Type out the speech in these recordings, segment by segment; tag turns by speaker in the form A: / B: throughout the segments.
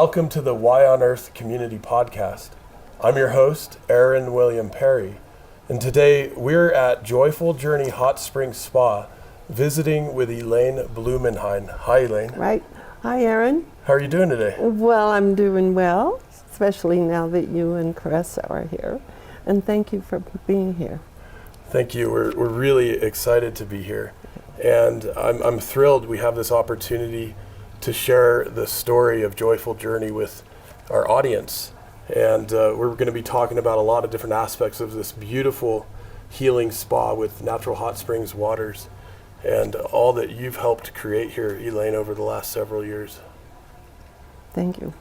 A: Welcome to the Why on Earth Community Podcast. I'm your host, Aaron William Perry, and today we're at Joyful Journey Hot Springs Spa, visiting with Elaine Blumenhein. Hi, Elaine.
B: Right. Hi, Aaron.
A: How are you doing today?
B: Well, I'm doing well, especially now that you and Caressa are here, and thank you for being here.
A: Thank you. We're really excited to be here, and I'm thrilled we have this opportunity to share the story of Joyful Journey with our audience. And we're going to be talking about a lot of different aspects of this beautiful healing spa with natural hot springs waters and all that you've helped create here, Elaine, over the last several years.
B: Thank you.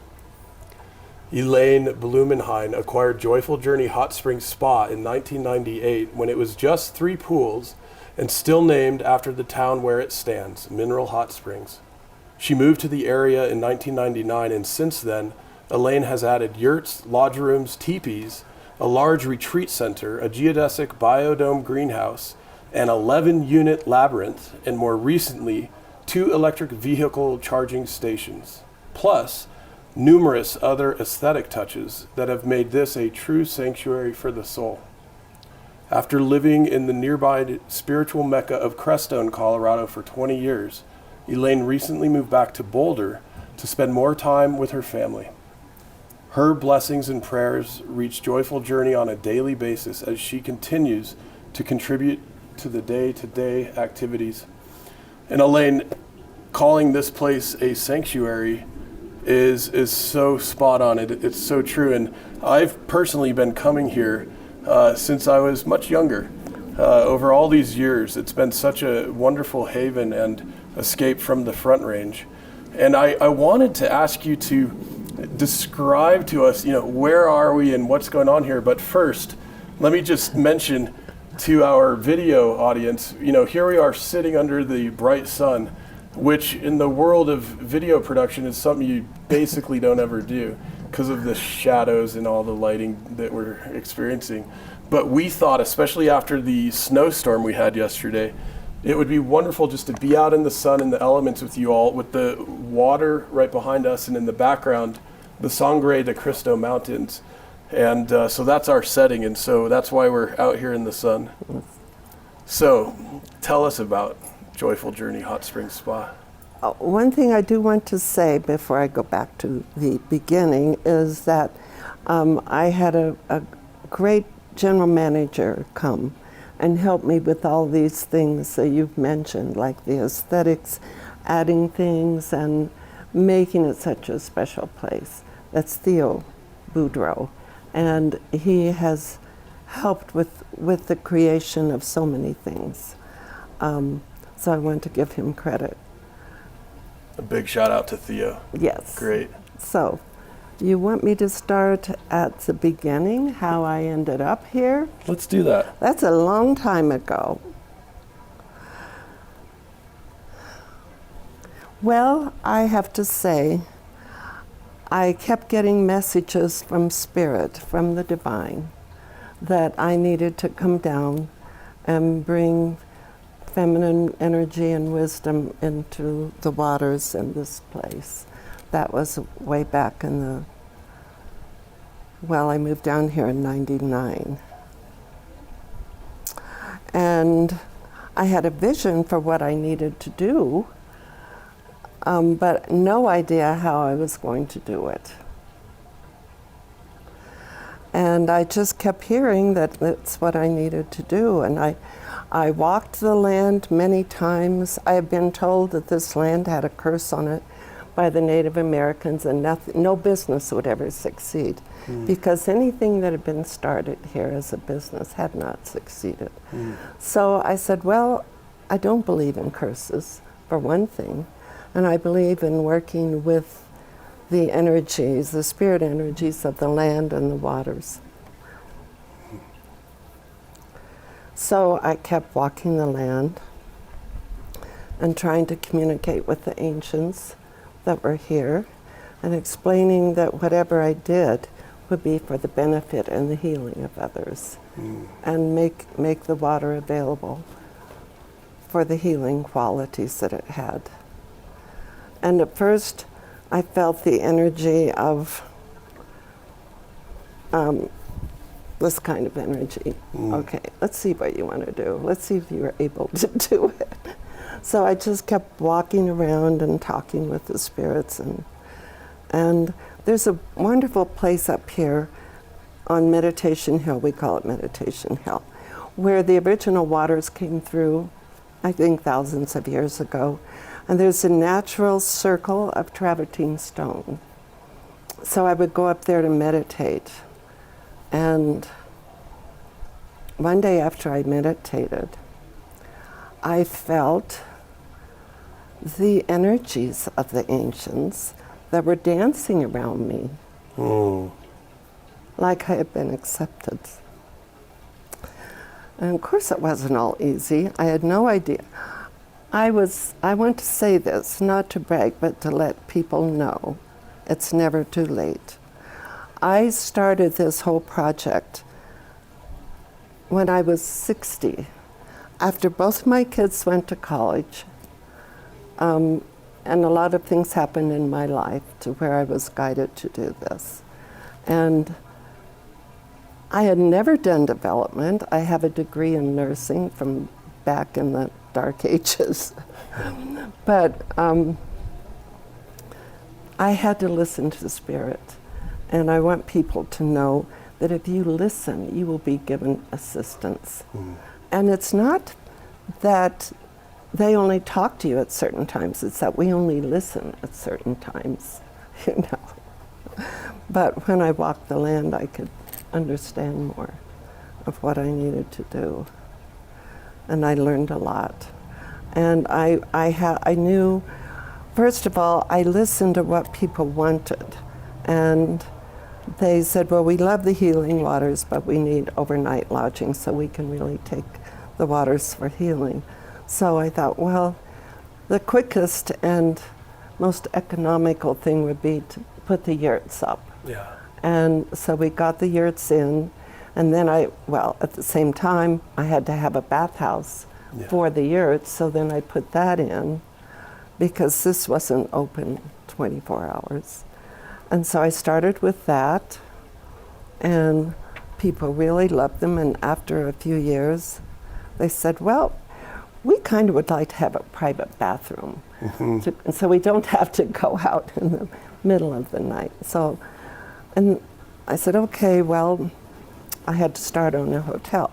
A: Elaine Blumenhein acquired Joyful Journey Hot Springs Spa in 1998 when it was just 3 pools and still named after the town where it stands, Mineral Hot Springs. She moved to the area in 1999, and since then, Elaine has added yurts, lodge rooms, teepees, a large retreat center, a geodesic biodome greenhouse, an 11-unit labyrinth, and more recently, 2 electric vehicle charging stations, plus numerous other aesthetic touches that have made this a true sanctuary for the soul. After living in the nearby spiritual mecca of Crestone, Colorado for 20 years, Elaine recently moved back to Boulder to spend more time with her family. Her blessings and prayers reach Joyful Journey on a daily basis as she continues to contribute to the day-to-day activities. And Elaine, calling this place a sanctuary is so spot on. It's so true. And I've personally been coming here since I was much younger. Over all these years, it's been such a wonderful haven and escape from the Front Range. And I wanted to ask you to describe to us, where are we and what's going on here. But first, let me just mention to our video audience, here we are sitting under the bright sun, which in the world of video production is something you basically don't ever do because of the shadows and all the lighting that we're experiencing. But we thought, especially after the snowstorm we had yesterday, it would be wonderful just to be out in the sun and the elements with you all, with the water right behind us, and in the background, the Sangre de Cristo mountains. And so that's our setting, and so that's why we're out here in the sun. So tell us about Joyful Journey Hot Springs Spa.
B: One thing I do want to say before I go back to the beginning is that I had a great general manager come and help me with all these things that you've mentioned, like the aesthetics, adding things, and making it such a special place. That's Theo Boudreaux, and he has helped with the creation of so many things. So I want to give him credit.
A: A big shout out to Theo.
B: Yes.
A: Great.
B: So, you want me to start at the beginning, how I ended up here?
A: Let's do that.
B: That's a long time ago. Well, I have to say, I kept getting messages from Spirit, from the Divine, that I needed to come down and bring feminine energy and wisdom into the waters in this place. That was way back in I moved down here in 99. And I had a vision for what I needed to do, but no idea how I was going to do it. And I just kept hearing that that's what I needed to do. And I walked the land many times. I have been told that this land had a curse on it by the Native Americans, and no business would ever succeed because anything that had been started here as a business had not succeeded. So I said, well, I don't believe in curses, for one thing, and I believe in working with the energies, the spirit energies of the land and the waters. So I kept walking the land and trying to communicate with the ancients that were here and explaining that whatever I did would be for the benefit and the healing of others and make the water available for the healing qualities that it had. And at first I felt the energy of this kind of energy. Okay, let's see what you want to do. Let's see if you're able to do it. So I just kept walking around and talking with the spirits, and there's a wonderful place up here on Meditation Hill, we call it Meditation Hill, where the original waters came through, I think thousands of years ago. And there's a natural circle of travertine stone. So I would go up there to meditate. And one day after I meditated, I felt the energies of the ancients that were dancing around me. Like I had been accepted. And of course it wasn't all easy. I had no idea. I want to say this, not to brag, but to let people know it's never too late. I started this whole project when I was 60, after both my kids went to college, and a lot of things happened in my life to where I was guided to do this. And I had never done development. I have a degree in nursing from back in the dark ages. But I had to listen to the Spirit. And I want people to know that if you listen, you will be given assistance. And it's not that they only talk to you at certain times, it's that we only listen at certain times, you know. But when I walked the land, I could understand more of what I needed to do. And I learned a lot. And I knew, first of all, I listened to what people wanted. And they said, well, we love the healing waters, but we need overnight lodging so we can really take the waters for healing. So I thought, well, the quickest and most economical thing would be to put the yurts up.
A: Yeah.
B: And so we got the yurts in, and then at the same time, I had to have a bathhouse for the yurts, so then I put that in because this wasn't open 24 hours. And so I started with that, and people really loved them, and after a few years, they said, well, we kind of would like to have a private bathroom, and so we don't have to go out in the middle of the night. So, and I said, okay, well, I had to start on a hotel.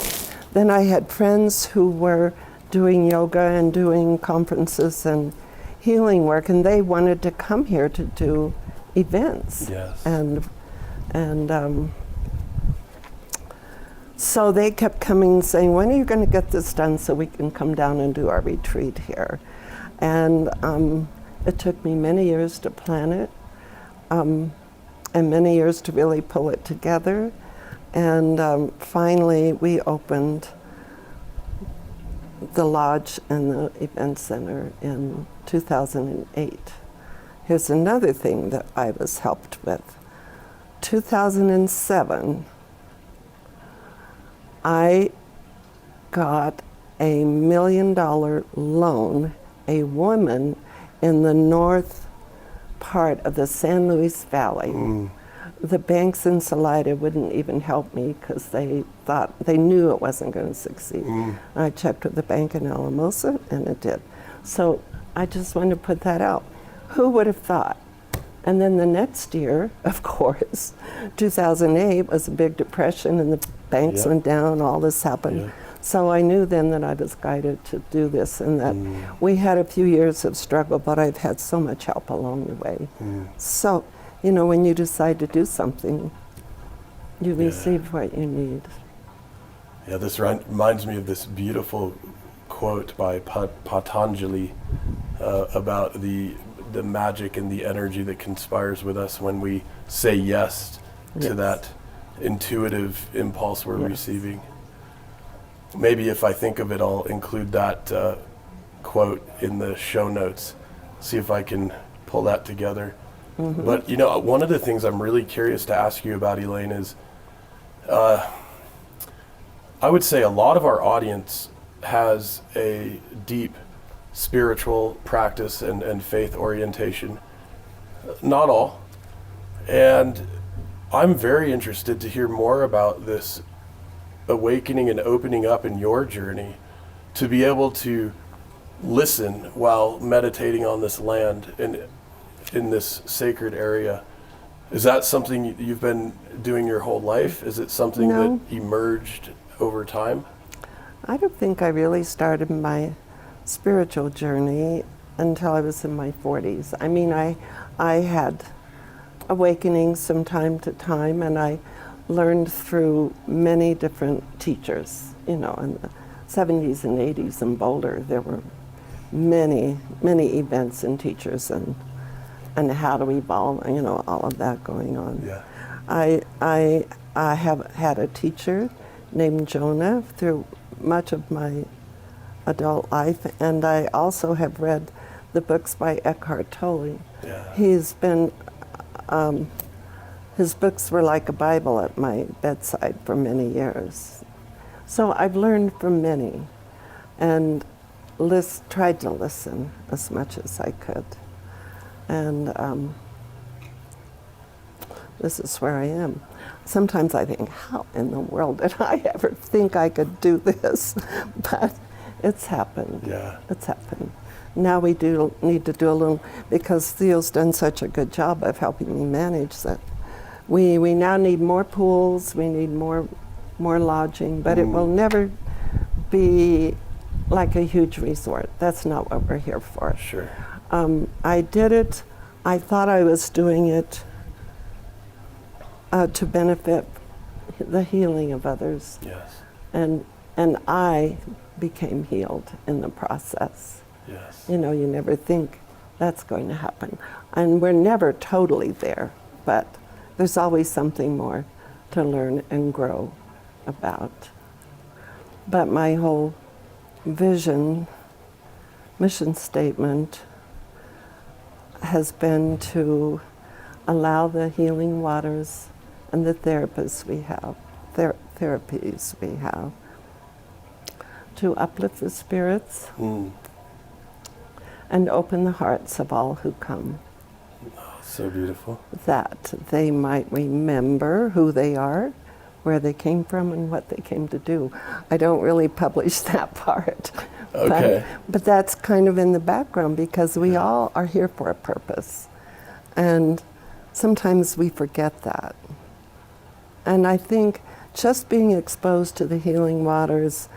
B: Then I had friends who were doing yoga and doing conferences and healing work, and they wanted to come here to do events.
A: Yes.
B: And so they kept coming and saying, when are you going to get this done so we can come down and do our retreat here? And it took me many years to plan it, and many years to really pull it together. And finally, we opened the lodge and the event center in 2008. Here's another thing that I was helped with. 2007, I got a $1 million loan. A woman in the north part of the San Luis Valley. The banks in Salida wouldn't even help me because they knew it wasn't going to succeed. I checked with the bank in Alamosa, and it did. So I just wanted to put that out. Who would have thought? And then the next year, of course, 2008 was a big depression, and the banks went down, all this happened. So I knew then that I was guided to do this, and that we had a few years of struggle, but I've had so much help along the way. So, you know, when you decide to do something, you receive what you need.
A: Yeah, this reminds me of this beautiful quote by Patanjali about the magic and the energy that conspires with us when we say yes to that intuitive impulse we're receiving. Maybe if I think of it, I'll include that quote in the show notes, see if I can pull that together. But, you know, one of the things I'm really curious to ask you about, Elaine, is I would say a lot of our audience has a deep spiritual practice and faith orientation. not all. And I'm very interested to hear more about this awakening and opening up in your journey, to be able to listen while meditating on this land in this sacred area. Is that something you've been doing your whole life? Is it something
B: No.
A: that emerged over time?
B: I don't think I really started my spiritual journey until I was in my 40s. I mean, I had awakenings from time to time, and I learned through many different teachers. You know, in the 70s and 80s in Boulder, there were many events and teachers and how to evolve, you know, all of that going on.
A: Yeah.
B: I have had a teacher named Jonah through much of my adult life, and I also have read the books by Eckhart Tolle.
A: Yeah.
B: He's been, his books were like a Bible at my bedside for many years. So I've learned from many and tried to listen as much as I could. And this is where I am. Sometimes I think, how in the world did I ever think I could do this? But it's happened.
A: Yeah.
B: It's happened. Now we do need to do a little, because Theo's done such a good job of helping me manage that. We now need more pools, we need more lodging, but it will never be like a huge resort. That's not what we're here for.
A: Sure.
B: I did it, I thought I was doing it to benefit the healing of others.
A: Yes.
B: And I became healed in the process.
A: Yes.
B: You know, you never think that's going to happen. And we're never totally there, but there's always something more to learn and grow about. But my whole mission statement has been to allow the healing waters and the therapies we have to uplift the spirits and open the hearts of all who come.
A: So beautiful.
B: That they might remember who they are, where they came from, and what they came to do. I don't really publish that part.
A: Okay.
B: But that's kind of in the background, because we all are here for a purpose. And sometimes we forget that. And I think just being exposed to the healing waters,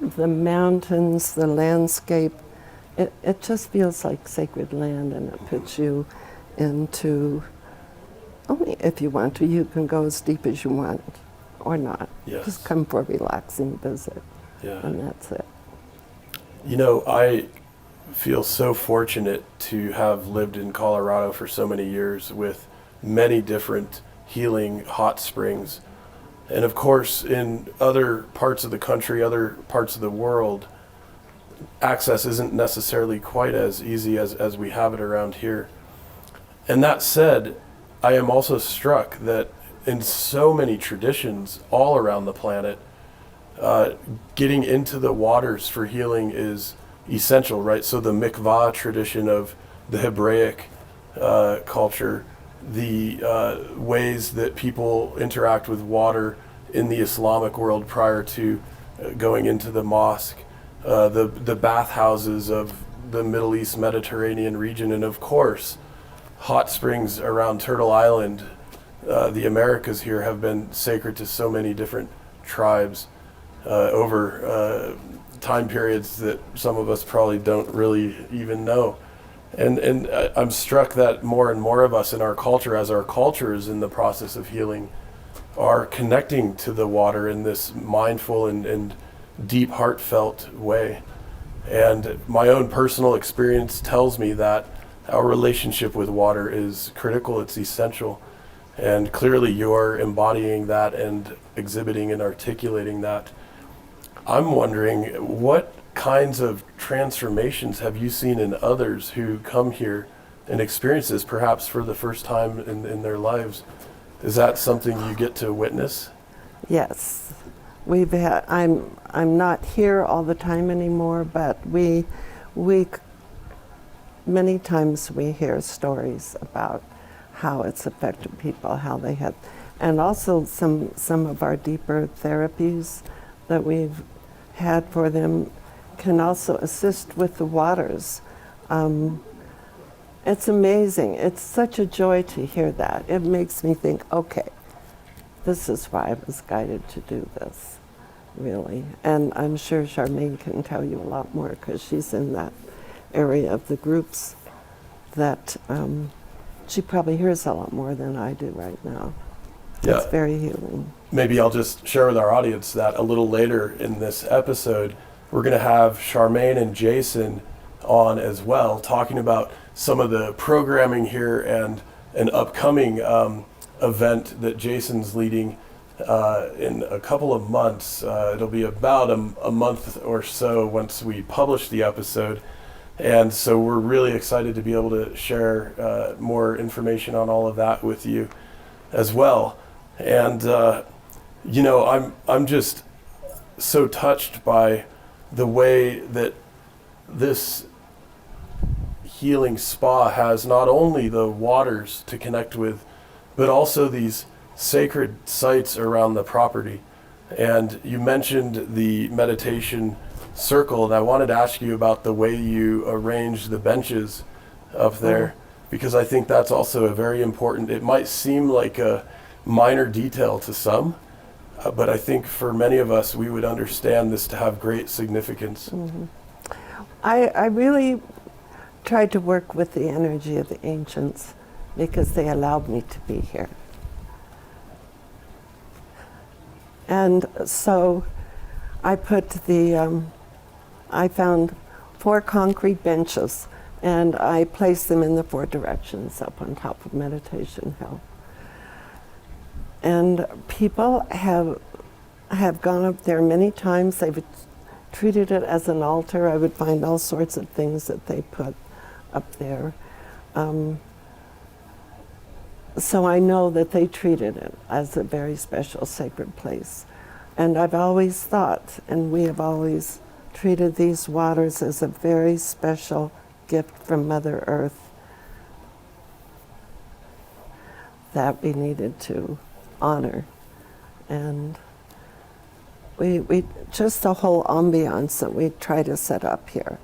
B: the mountains, the landscape, it just feels like sacred land, and it puts you into, only if you want to, you can go as deep as you want or not.
A: Yes.
B: Just come for a relaxing visit.
A: Yeah.
B: And that's it.
A: You know, I feel so fortunate to have lived in Colorado for so many years with many different healing hot springs. And of course, in other parts of the country, other parts of the world, access isn't necessarily quite as easy as we have it around here. And that said, I am also struck that in so many traditions all around the planet, getting into the waters for healing is essential, right? So the mikvah tradition of the Hebraic culture, the ways that people interact with water in the Islamic world prior to going into the mosque, the bathhouses of the Middle East Mediterranean region, and of course, hot springs around Turtle Island. The Americas here have been sacred to so many different tribes over time periods that some of us probably don't really even know. And I'm struck that more and more of us in our culture, as our culture is in the process of healing, are connecting to the water in this mindful and deep, heartfelt way. And my own personal experience tells me that our relationship with water is critical, it's essential. And clearly you're embodying that and exhibiting and articulating that. I'm wondering, what kinds of transformations have you seen in others who come here and experience this perhaps for the first time in their lives? Is that something you get to witness?
B: Yes. We've had, I'm not here all the time anymore, but we many times we hear stories about how it's affected people, how they have, and also some of our deeper therapies that we've had for them can also assist with the waters. It's amazing. It's such a joy to hear that. It makes me think, okay, this is why I was guided to do this, really. And I'm sure Charmaine can tell you a lot more because she's in that area of the groups that she probably hears a lot more than I do right now.
A: Yeah.
B: It's very healing.
A: Maybe I'll just share with our audience that a little later in this episode, we're going to have Charmaine and Jason on as well, talking about some of the programming here and an upcoming event that Jason's leading in a couple of months. It'll be about a month or so once we publish the episode. And so we're really excited to be able to share more information on all of that with you as well. And, I'm just so touched by the way that this healing spa has not only the waters to connect with, but also these sacred sites around the property. And you mentioned the meditation circle, and I wanted to ask you about the way you arrange the benches up there, because I think that's also a very important, it might seem like a minor detail to some, but I think for many of us, we would understand this to have great significance.
B: Mm-hmm. I really tried to work with the energy of the ancients because they allowed me to be here. And so I put I found 4 concrete benches and I placed them in the 4 directions up on top of Meditation Hill. And people have gone up there many times. They've treated it as an altar. I would find all sorts of things that they put up there. So I know that they treated it as a very special sacred place. And I've always thought, and we have always treated these waters as a very special gift from Mother Earth that we needed to honor. And we just the whole ambiance that we try to set up here,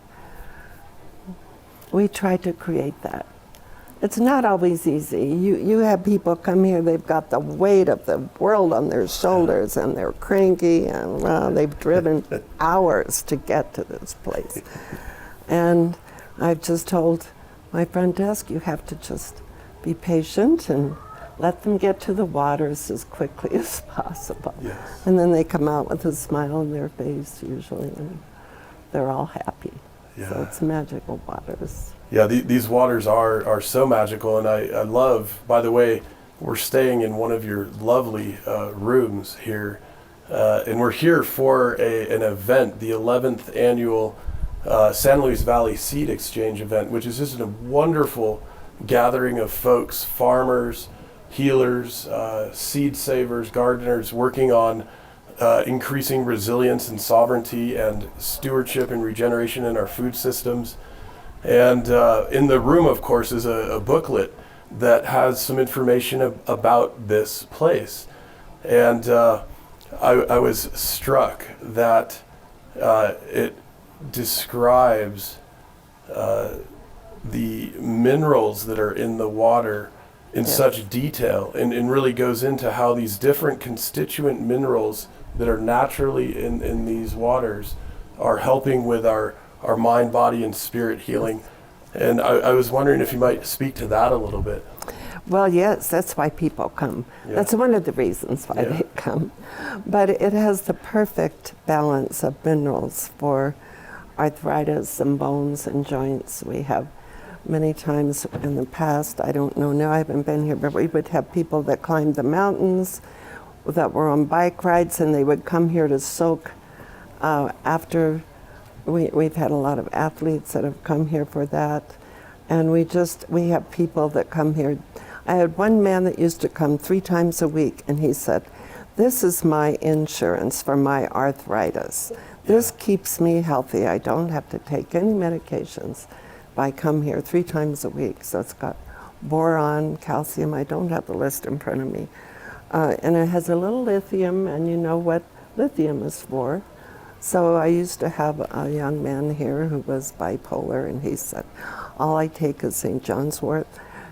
B: we try to create that. It's not always easy. You have people come here, they've got the weight of the world on their shoulders and they're cranky and they've driven hours to get to this place. And I've just told my front desk, you have to just be patient and let them get to the waters as quickly as possible.
A: Yes.
B: And then they come out with a smile on their face usually and they're all happy.
A: Yeah.
B: So it's magical waters.
A: Yeah, these waters are so magical, and I love, by the way, we're staying in one of your lovely rooms here, and we're here for an event, the 11th annual San Luis Valley Seed Exchange event, which is just a wonderful gathering of folks, farmers, healers, seed savers, gardeners, working on increasing resilience and sovereignty and stewardship and regeneration in our food systems. And in the room, of course, is a booklet that has some information about this place. And I was struck that it describes the minerals that are in the water in such detail, and really goes into how these different constituent minerals that are naturally in these waters are helping with our mind, body, and spirit healing. And I was wondering if you might speak to that a little bit.
B: Well, yes, that's why people come. Yeah. That's one of the reasons why they come. But it has the perfect balance of minerals for arthritis and bones and joints. We have many times in the past, I don't know now, I haven't been here, but we would have people that climbed the mountains, that were on bike rides, and they would come here to soak after. We've had a lot of athletes that have come here for that. And we have people that come here. I had one man that used to come 3 times a week, and he said, this is my insurance for my arthritis. This keeps me healthy. I don't have to take any medications. I come here 3 times a week. So it's got boron, calcium. I don't have the list in front of me. And it has a little lithium, and you know what lithium is for. So I used to have a young man here who was bipolar, and he said, all I take is St. John's wort,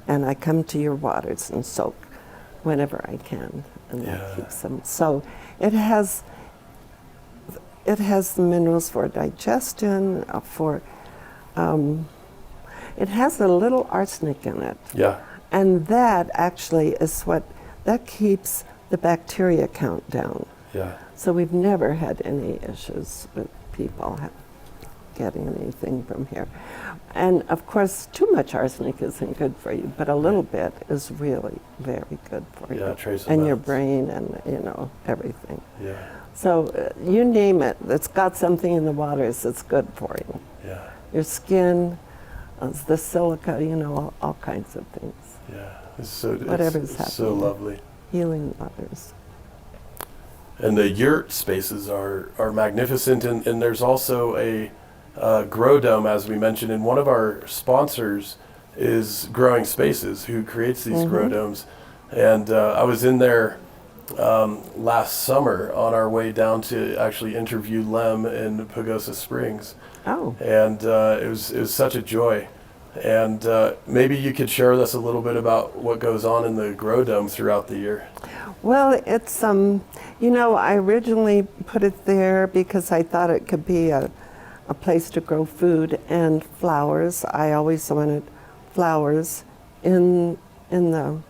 B: and I come to your waters and soak whenever I can, and that keeps them. So it has the minerals for digestion, it has a little arsenic in it.
A: Yeah.
B: And that actually is that keeps the bacteria count down.
A: Yeah.
B: So we've never had any issues with people getting anything from here. And of course, too much arsenic isn't good for you, but a little bit is really very good for you.
A: Trace
B: and your
A: amounts.
B: brain and, everything.
A: Yeah.
B: So you name it, it's got something in the waters that's good for you.
A: Yeah.
B: Your skin, the silica, all kinds of things.
A: Yeah. It's
B: Whatever's
A: so
B: happening.
A: lovely.
B: Healing waters.
A: And the yurt spaces are magnificent, and there's also a grow dome, as we mentioned, and one of our sponsors is Growing Spaces, who creates these grow domes. And I was in there last summer on our way down to actually interview Lem in Pagosa Springs.
B: Oh.
A: And it was such a joy. And maybe you could share with us a little bit about what goes on in the grow dome throughout the year.
B: Well, it's, I originally put it there because I thought it could be a place to grow food and flowers. I always wanted flowers in the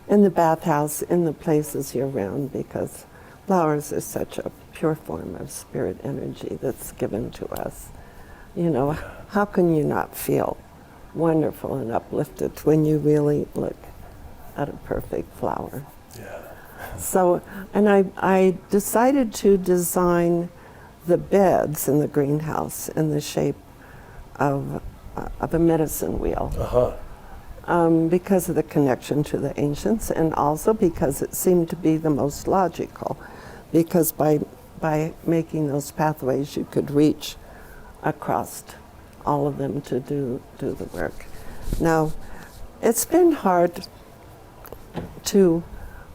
B: bathhouse, in the places year-round, because flowers are such a pure form of spirit energy that's given to us. How can you not feel wonderful and uplifted when you really look at a perfect flower?
A: Yeah.
B: So, and I decided to design the beds in the greenhouse in the shape of a medicine wheel. Because of the connection to the ancients, and also because it seemed to be the most logical, because by making those pathways you could reach across all of them to do the work. Now, it's been hard to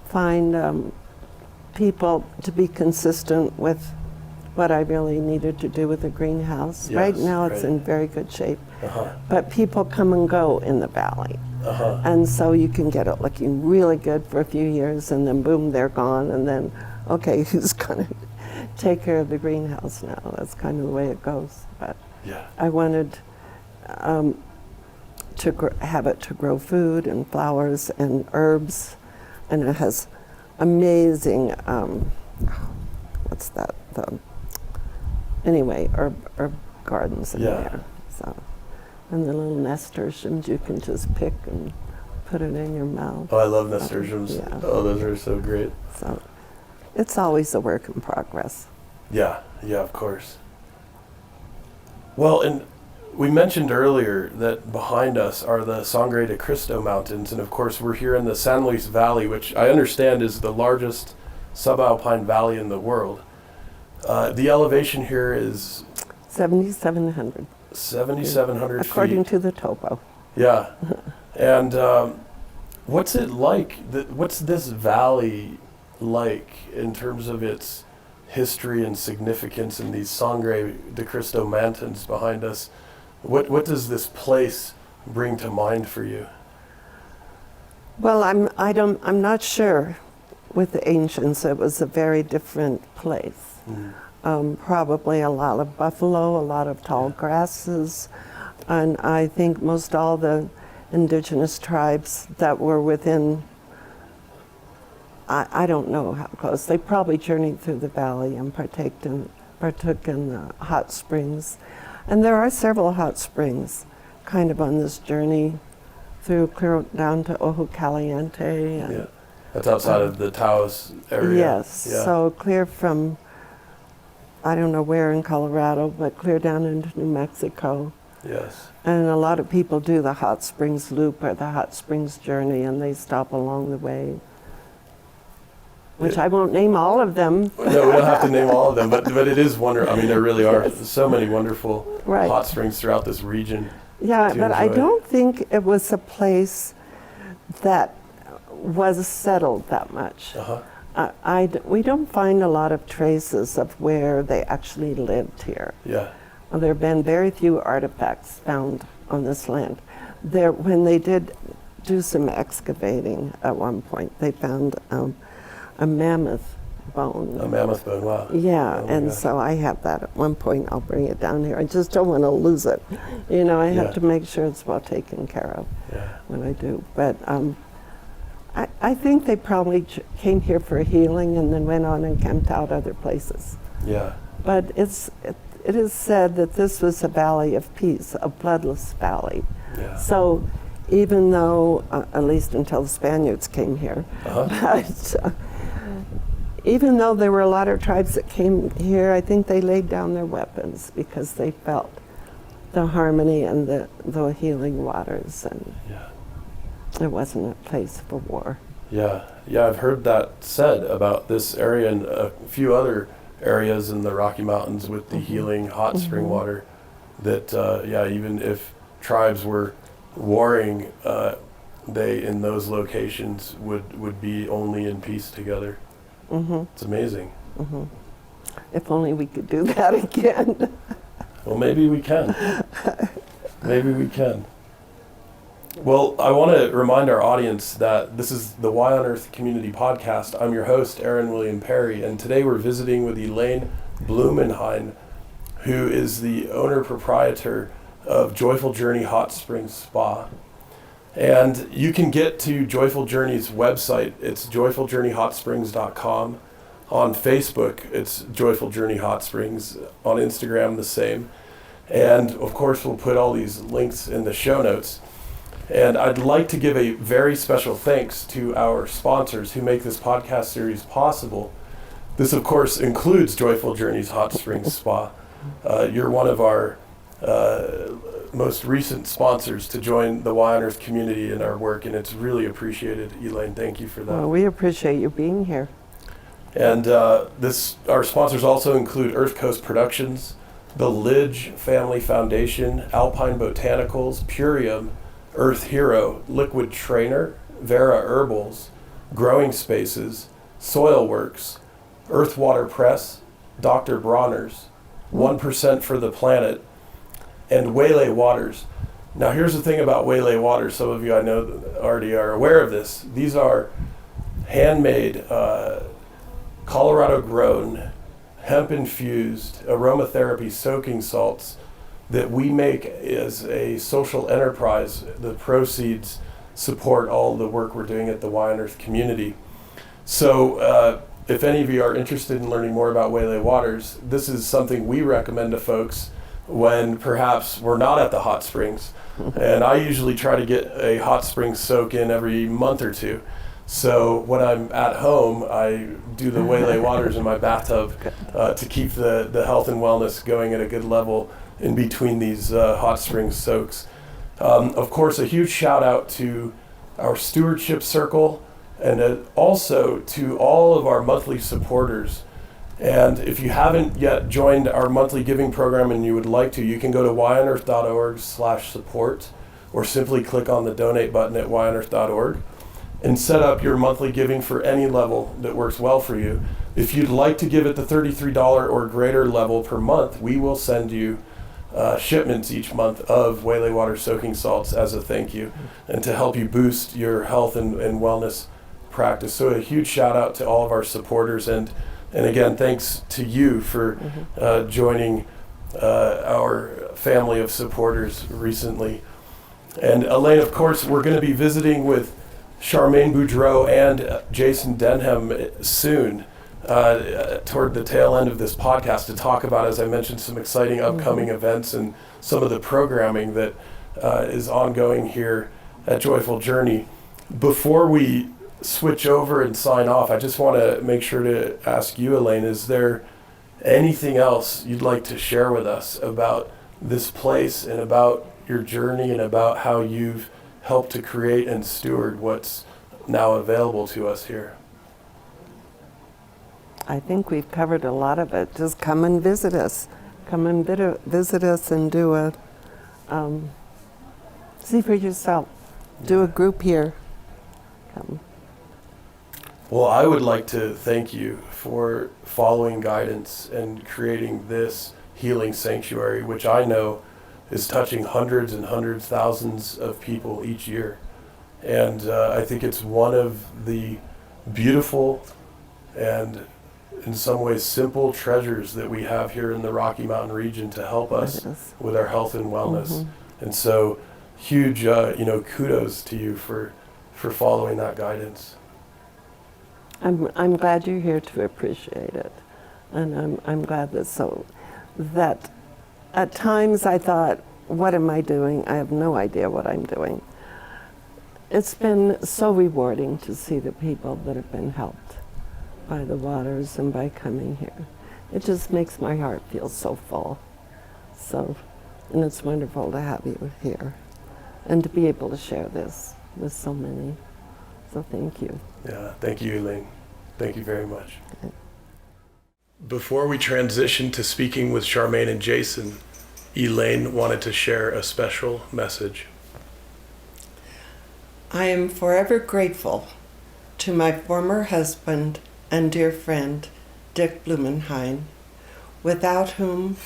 B: find people to be consistent with what I really needed to do with the greenhouse.
A: Yes,
B: right now it's in very good shape, but people come and go in the valley. And so you can get it looking really good for a few years, and then boom, they're gone, and then, okay, who's gonna take care of the greenhouse now? That's kind of the way it goes. But I wanted to have it to grow food and flowers and herbs, and it has amazing, what's that? Anyway, herb gardens in there. So, and the little nasturtiums you can just pick and put it in your mouth.
A: Oh, I love nasturtiums. Oh, those are so great.
B: So, it's always a work in progress.
A: Yeah, of course. Well, and we mentioned earlier that behind us are the Sangre de Cristo mountains, and of course we're here in the San Luis Valley, which I understand is the largest subalpine valley in the world. The elevation here is
B: 7,700.
A: 7,700 feet.
B: According to the topo.
A: Yeah. And what's it like? What's this valley like in terms of its history and significance in these Sangre de Cristo mountains behind us? What does this place bring to mind for you?
B: Well, I'm not sure. With the ancients, it was a very different place. Probably a lot of buffalo, a lot of tall grasses, and I think most all the indigenous tribes that were within, I don't know how close, they probably journeyed through the valley and partook in the hot springs. And there are several hot springs kind of on this journey through clear down to Ojo Caliente. And,
A: that's outside of the Taos area.
B: Yes, so clear from, I don't know where in Colorado, but clear down into New Mexico.
A: Yes.
B: And a lot of people do the hot springs loop or the hot springs journey, and they stop along the way. which I won't name all of them.
A: No, we don't have to name all of them, but it is wonderful. I mean, there really are so many wonderful
B: Right.
A: hot springs throughout this region.
B: Yeah, but I
A: enjoy.
B: don't think it was a place that was settled that much. We don't find a lot of traces of where they actually lived here.
A: Yeah.
B: There have been very few artifacts found on this land. When they did do some excavating at one point, they found a mammoth bone.
A: A mammoth bone, wow.
B: Yeah,
A: Oh my
B: and
A: gosh.
B: so I have that at one point. I'll bring it down here. I just don't want to lose it. You know, I have
A: Yeah.
B: to make sure it's well taken care of
A: Yeah.
B: when I do. But I think they probably came here for healing and then went on and camped out other places.
A: Yeah.
B: But it is said that this was a valley of peace, a bloodless valley.
A: Yeah.
B: So even though, at least until the Spaniards came here, but even though there were a lot of tribes that came here, I think they laid down their weapons because they felt the harmony and the healing waters, and
A: Yeah.
B: it wasn't a place for war.
A: Yeah. Yeah, I've heard that said about this area and a few other areas in the Rocky Mountains with the healing hot spring water, that even if tribes were warring, they in those locations would be only in peace together. It's amazing.
B: If only we could do that again.
A: Well, maybe we can. Maybe we can. Well, I want to remind our audience that this is the Y on Earth Community Podcast. I'm your host, Aaron William Perry, and today we're visiting with Elaine Blumenhein, who is the owner-proprietor of Joyful Journey Hot Springs Spa. And you can get to Joyful Journey's website. It's joyfuljourneyhotsprings.com. On Facebook, it's Joyful Journey Hot Springs. On Instagram, the same. And of course, we'll put all these links in the show notes. And I'd like to give a very special thanks to our sponsors who make this podcast series possible. This, of course, includes Joyful Journeys Hot Springs Spa. You're one of our most recent sponsors to join the Y on Earth community in our work, and it's really appreciated. Elaine, thank you for that.
B: Well, we appreciate you being here.
A: And our sponsors also include Earth Coast Productions, the Lidge Family Foundation, Alpine Botanicals, Purium, Earth Hero, Liquid Trainer, Vera Herbals, Growing Spaces, Soil Works, Earth Water Press, Dr. Bronner's, 1% for the Planet, and Waylay Waters. Now here's the thing about Waylay Waters. Some of you I know already are aware of this. These are handmade, Colorado-grown, hemp-infused aromatherapy soaking salts that we make as a social enterprise. The proceeds support all the work we're doing at the Y on Earth community. So if any of you are interested in learning more about Waylay Waters, this is something we recommend to folks when perhaps we're not at the hot springs. And I usually try to get a hot spring soak in every month or two. So when I'm at home, I do the Waylay Waters in my bathtub to keep the health and wellness going at a good level in between these hot spring soaks. Of course, a huge shout out to our stewardship circle and also to all of our monthly supporters. And if you haven't yet joined our monthly giving program and you would like to, you can go to yonearth.org/support or simply click on the donate button at yonearth.org and set up your monthly giving for any level that works well for you. If you'd like to give at the $33 or greater level per month, we will send you shipments each month of Waylay Water soaking salts as a thank you and to help you boost your health and wellness practice. So a huge shout out to all of our supporters, and again, thanks to you for joining our family of supporters recently. And Elaine, of course, we're going to be visiting with Charmaine Boudreaux and Jason Denham soon, toward the tail end of this podcast, to talk about, as I mentioned, some exciting upcoming events and some of the programming that is ongoing here at Joyful Journey. Before we switch over and sign off, I just want to make sure to ask you, Elaine, is there anything else you'd like to share with us about this place and about your journey and about how you've helped to create and steward what's now available to us here?
B: I think we've covered a lot of it. Just come and visit us. Come and visit us and do a, see for yourself. Do a group here. Come.
A: Well, I would like to thank you for following guidance and creating this healing sanctuary, which I know is touching hundreds and hundreds, thousands of people each year. And I think it's one of the beautiful and in some ways simple treasures that we have here in the Rocky Mountain region to help us with our health and wellness. And so huge, kudos to you for following that guidance.
B: I'm glad you're here to appreciate it, and I'm glad that at times I thought, what am I doing? I have no idea what I'm doing. It's been so rewarding to see the people that have been helped by the waters and by coming here. It just makes my heart feel so full. And it's wonderful to have you here and to be able to share this with so many. So thank you.
A: Yeah, thank you, Elaine. Thank you very much. Okay. Before we transition to speaking with Charmaine and Jason, Elaine wanted to share a special message.
B: I am forever grateful to my former husband and dear friend, Dick Blumenhein, without whom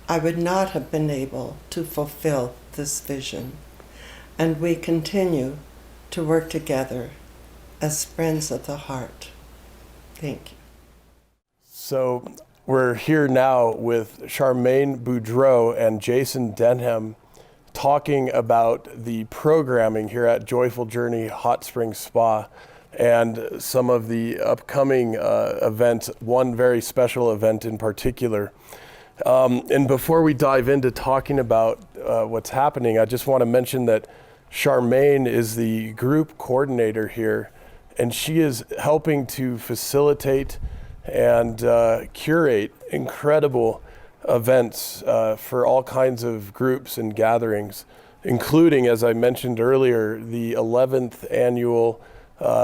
B: I would not have been able to fulfill this vision. And we continue to work together as friends of the heart. Thank you.
A: So we're here now with Charmaine Boudreaux and Jason Denham talking about the programming here at Joyful Journey Hot Springs Spa and some of the upcoming events, one very special event in particular. And before we dive into talking about what's happening, I just want to mention that Charmaine is the group coordinator here, and she is helping to facilitate and curate incredible events for all kinds of groups and gatherings, including, as I mentioned earlier, the 11th annual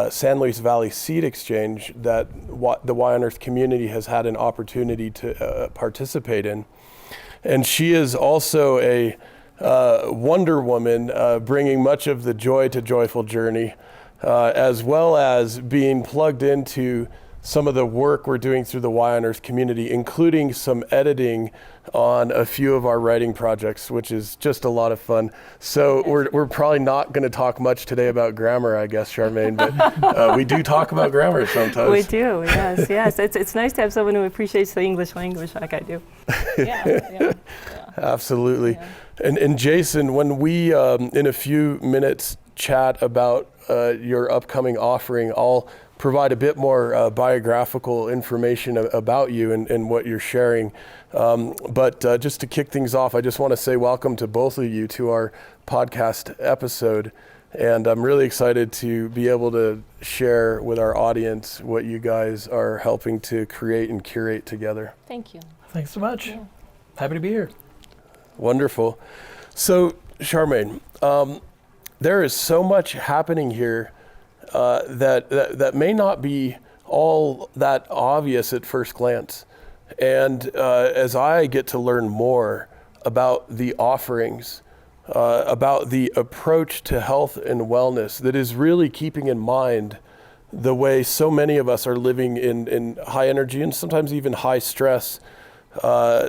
A: San Luis Valley Seed Exchange that the Y on Earth community has had an opportunity to participate in. And she is also a Wonder Woman, bringing much of the joy to Joyful Journey, as well as being plugged into some of the work we're doing through the Y on Earth community, including some editing on a few of our writing projects, which is just a lot of fun. So we're probably not going to talk much today about grammar, I guess, Charmaine, but we do talk about grammar sometimes.
C: We do, yes. It's nice to have someone who appreciates the English language like I do. Yeah.
A: Absolutely.
C: Yeah.
A: And Jason, when we, in a few minutes, chat about your upcoming offering, I'll provide a bit more biographical information about you and what you're sharing. But just to kick things off, I just want to say welcome to both of you to our podcast episode. And I'm really excited to be able to share with our audience what you guys are helping to create and curate together.
C: Thank you.
D: Thanks so much.
C: Yeah.
D: Happy to be here.
A: Wonderful. So, Charmaine, there is so much happening here that may not be all that obvious at first glance. And as I get to learn more about the offerings, about the approach to health and wellness that is really keeping in mind the way so many of us are living in high energy and sometimes even high stress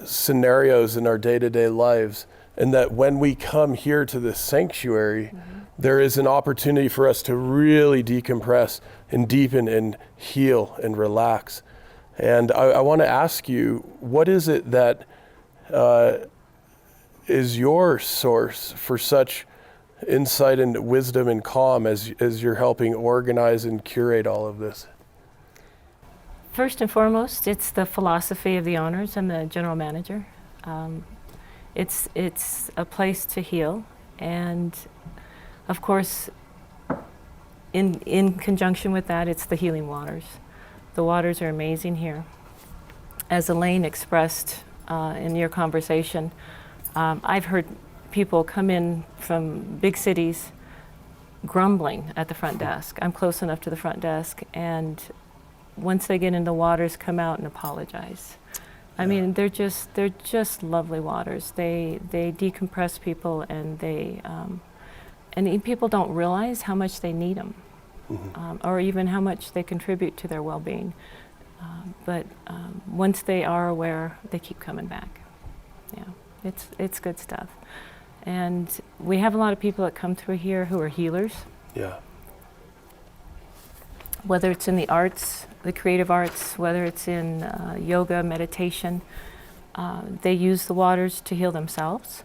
A: scenarios in our day-to-day lives, and that when we come here to this sanctuary, there is an opportunity for us to really decompress and deepen and heal and relax. And I want to ask you, what is it that is your source for such insight and wisdom and calm as you're helping organize and curate all of this?
C: First and foremost, it's the philosophy of the honors. I'm the general manager. It's a place to heal, and of course, in conjunction with that, it's the healing waters. The waters are amazing here. As Elaine expressed in your conversation, I've heard people come in from big cities grumbling at the front desk. I'm close enough to the front desk, and once they get in the waters, come out and apologize. I mean, they're just lovely waters. They decompress people, and people don't realize how much they need them, or even how much they contribute to their well-being. But once they are aware, they keep coming back. Yeah, it's good stuff. And we have a lot of people that come through here who are healers.
A: Yeah.
C: Whether it's in the arts, the creative arts, whether it's in yoga, meditation, they use the waters to heal themselves,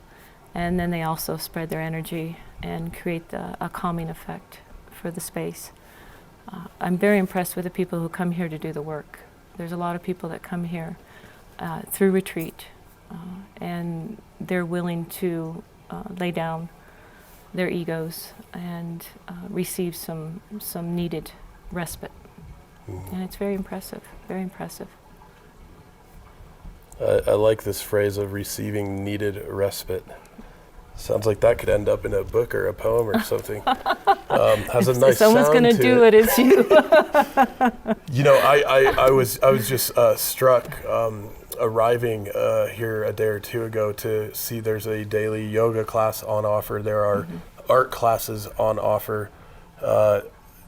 C: and then they also spread their energy and create a calming effect for the space. I'm very impressed with the people who come here to do the work. There's a lot of people that come here through retreat, and they're willing to lay down their egos and receive some needed respite. And it's very impressive, very impressive.
A: I like this phrase of receiving needed respite. Sounds like that could end up in a book or a poem or something. Has a nice
C: someone's
A: sound
C: going to do it, it's you.
A: You know, I was just struck arriving here a day or two ago to see there's a daily yoga class on offer. There are art classes on offer.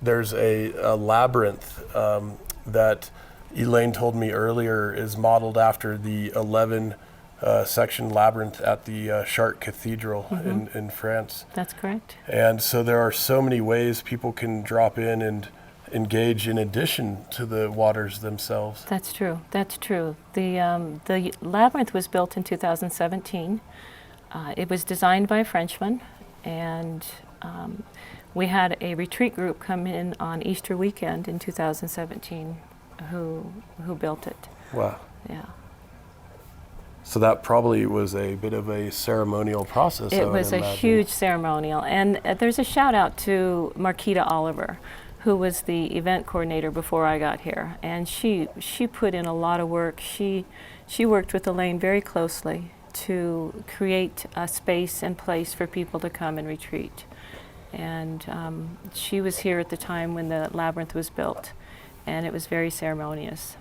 A: There's a labyrinth that Elaine told me earlier is modeled after the 11 section labyrinth at the Chartres Cathedral in France.
C: That's correct.
A: And so there are so many ways people can drop in and engage in addition to the waters themselves.
C: That's true. That's true. The labyrinth was built in 2017. It was designed by a Frenchman, and we had a retreat group come in on Easter weekend in 2017 who built it.
A: Wow.
C: Yeah.
A: So that probably was a bit of a ceremonial process.
C: It was a huge ceremonial. And there's a shout out to Marquita Oliver, who was the event coordinator before I got here. And she put in a lot of work. She worked with Elaine very closely to create a space and place for people to come and retreat. And she was here at the time when the labyrinth was built, and it was very ceremonious.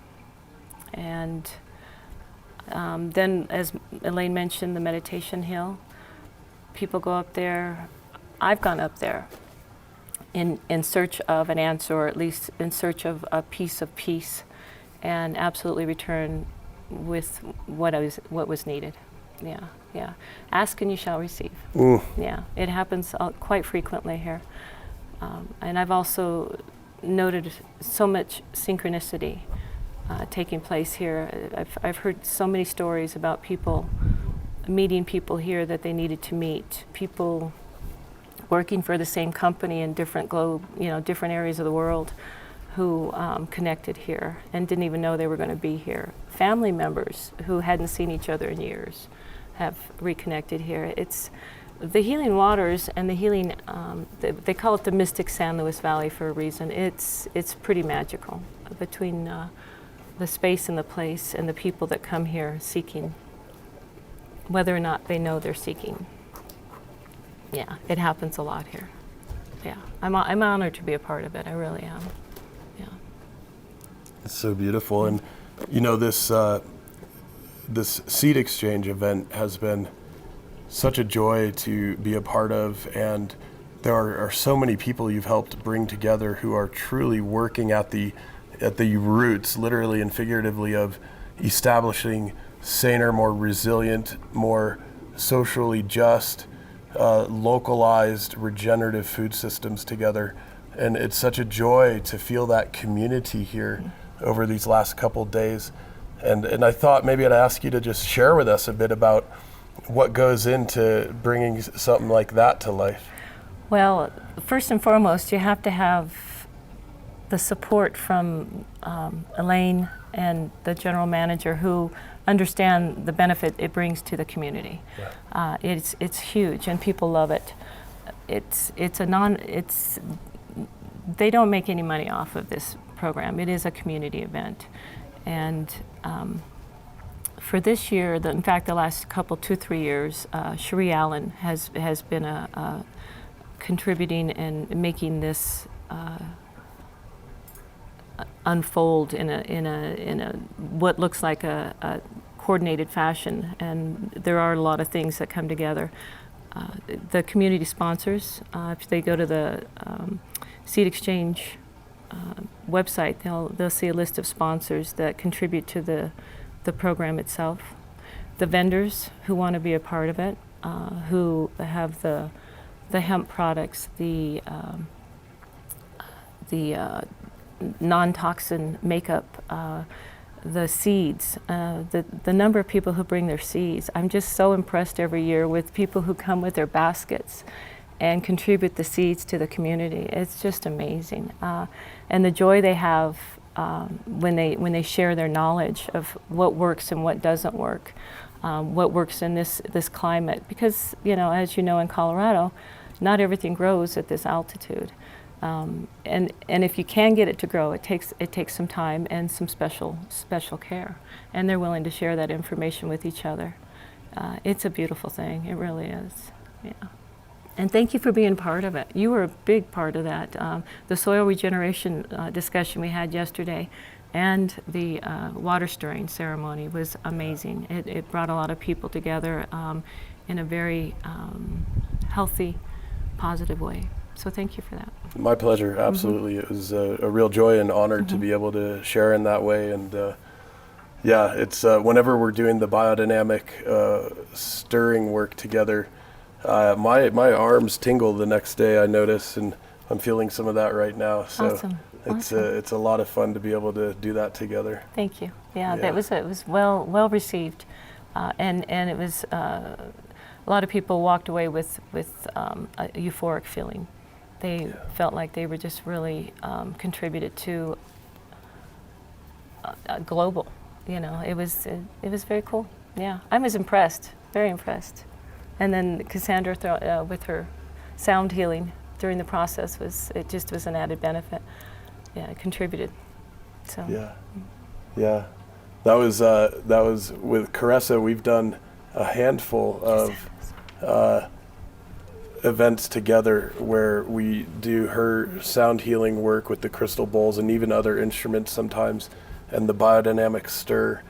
C: And then, as Elaine mentioned, the meditation hill, people go up there. I've gone up there in search of an answer, or at least in search of a piece of peace, and absolutely return with what was needed. Yeah. Ask and you shall receive. Yeah, it happens quite frequently here. And I've also noted so much synchronicity taking place here. I've heard so many stories about people meeting people here that they needed to meet, people working for the same company in different different areas of the world who connected here and didn't even know they were going to be here. Family members who hadn't seen each other in years have reconnected here. It's the healing waters and the healing, they call it the mystic San Luis Valley for a reason. It's pretty magical between the space and the place and the people that come here seeking, whether or not they know they're seeking. Yeah, it happens a lot here. Yeah, I'm honored to be a part of it. I really am. Yeah.
A: It's so beautiful. And you know, this seed exchange event has been such a joy to be a part of, and there are so many people you've helped bring together who are truly working at the roots, literally and figuratively, of establishing saner, more resilient, more socially just, localized, regenerative food systems together. And it's such a joy to feel that community here over these last couple days. And I thought maybe I'd ask you to just share with us a bit about what goes into bringing something like that to life.
C: Well, first and foremost, you have to have the support from Elaine and the general manager, who understand the benefit it brings to the community. Yeah. It's huge, and people love it. They don't make any money off of this program. It is a community event. And for this year, in fact, the last couple, 2-3 years, Cherie Allen has been contributing and making this unfold in a what looks like a coordinated fashion, and there are a lot of things that come together. The community sponsors, if they go to the Seed Exchange website, they'll see a list of sponsors that contribute to the program itself. The vendors who want to be a part of it, who have the hemp products, the non-toxin makeup, the seeds, the number of people who bring their seeds. I'm just so impressed every year with people who come with their baskets and contribute the seeds to the community. It's just amazing. And the joy they have when they share their knowledge of what works and what doesn't work, what works in this climate. Because, as you know, in Colorado, not everything grows at this altitude. And if you can get it to grow, it takes some time and some special care, and they're willing to share that information with each other. It's a beautiful thing. It really is. Yeah. And thank you for being part of it. You were a big part of that. The soil regeneration discussion we had yesterday, and the water stirring ceremony was amazing. It brought a lot of people together in a very healthy, positive way. So thank you for that.
A: My pleasure, absolutely. It was a real joy and honor to be able to share in that way. And yeah, it's whenever we're doing the biodynamic stirring work together, my arms tingle the next day, I notice, and I'm feeling some of that right now. So
C: Awesome.
A: it's a lot of fun to be able to do that together.
C: Thank you. Yeah, it was well received, and it was a lot of people walked away with a euphoric feeling. They felt like they were just really contributed to a global. It was very cool. Yeah, I was impressed, very impressed. And then Cassandra with her sound healing during the process was an added benefit. Yeah, it contributed. So
A: yeah, that was with Caressa. We've done a handful of events together where we do her sound healing work with the crystal bowls and even other instruments sometimes, and the biodynamic stir,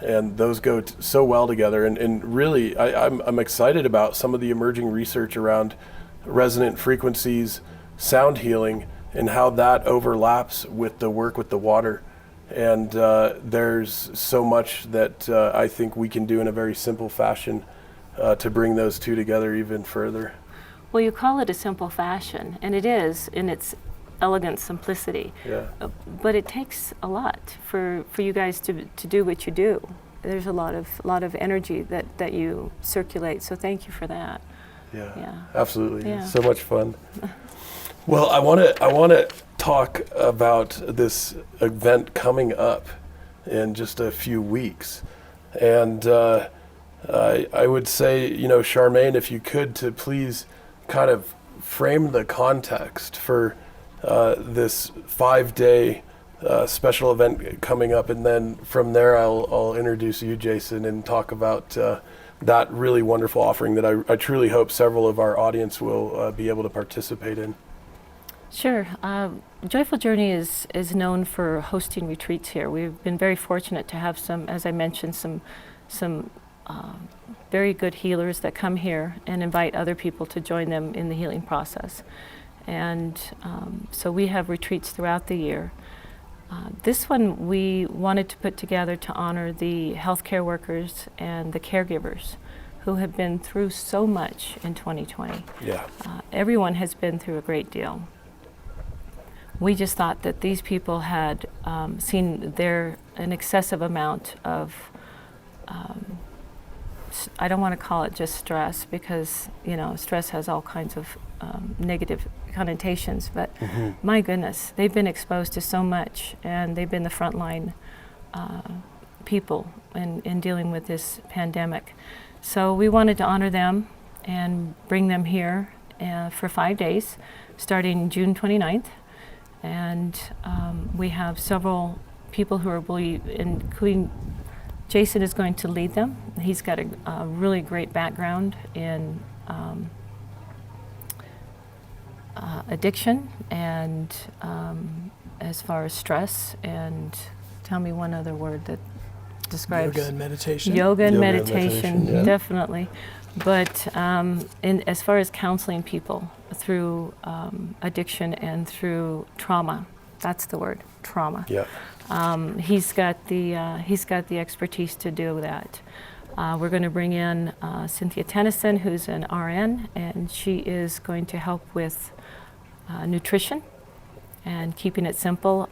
A: and those go so well together. And really, I'm excited about some of the emerging research around resonant frequencies, sound healing, and how that overlaps with the work with the water. And there's so much that I think we can do in a very simple fashion to bring those two together even further.
C: Well, you call it a simple fashion, and it is in its elegant simplicity.
A: Yeah.
C: But it takes a lot for you guys to do what you do. There's a lot of energy that you circulate. So thank you for that.
A: Yeah. Absolutely.
C: Yeah.
A: So much fun. Well, I want to talk about this event coming up in just a few weeks, and I would say, Charmaine, if you could, to please kind of frame the context for this 5-day special event coming up, and then from there I'll introduce you, Jason, and talk about that really wonderful offering that I truly hope several of our audience will be able to participate in.
C: Sure. Joyful Journey is known for hosting retreats here. We've been very fortunate to have some, as I mentioned, some very good healers that come here and invite other people to join them in the healing process. And so we have retreats throughout the year. This one we wanted to put together to honor the healthcare workers and the caregivers who have been through so much in 2020.
A: Yeah.
C: Everyone has been through a great deal. We just thought that these people had seen an excessive amount of I don't want to call it just stress, because stress has all kinds of negative connotations, but my goodness, they've been exposed to so much, and they've been the frontline people in dealing with this pandemic. So we wanted to honor them and bring them here for 5 days, starting June 29th. And we have several people who are including Jason is going to lead them. He's got a really great background in addiction and as far as stress, and tell me one other word that describes
D: yoga and meditation.
C: Yoga and
A: Yoga and
C: meditation,
A: meditation, yeah.
C: definitely. But as far as counseling people through addiction and through trauma, that's the word, trauma.
A: Yeah.
C: He's got the expertise to do that. We're going to bring in Cynthia Tennyson, who's an RN, and she is going to help with nutrition and keeping it simple.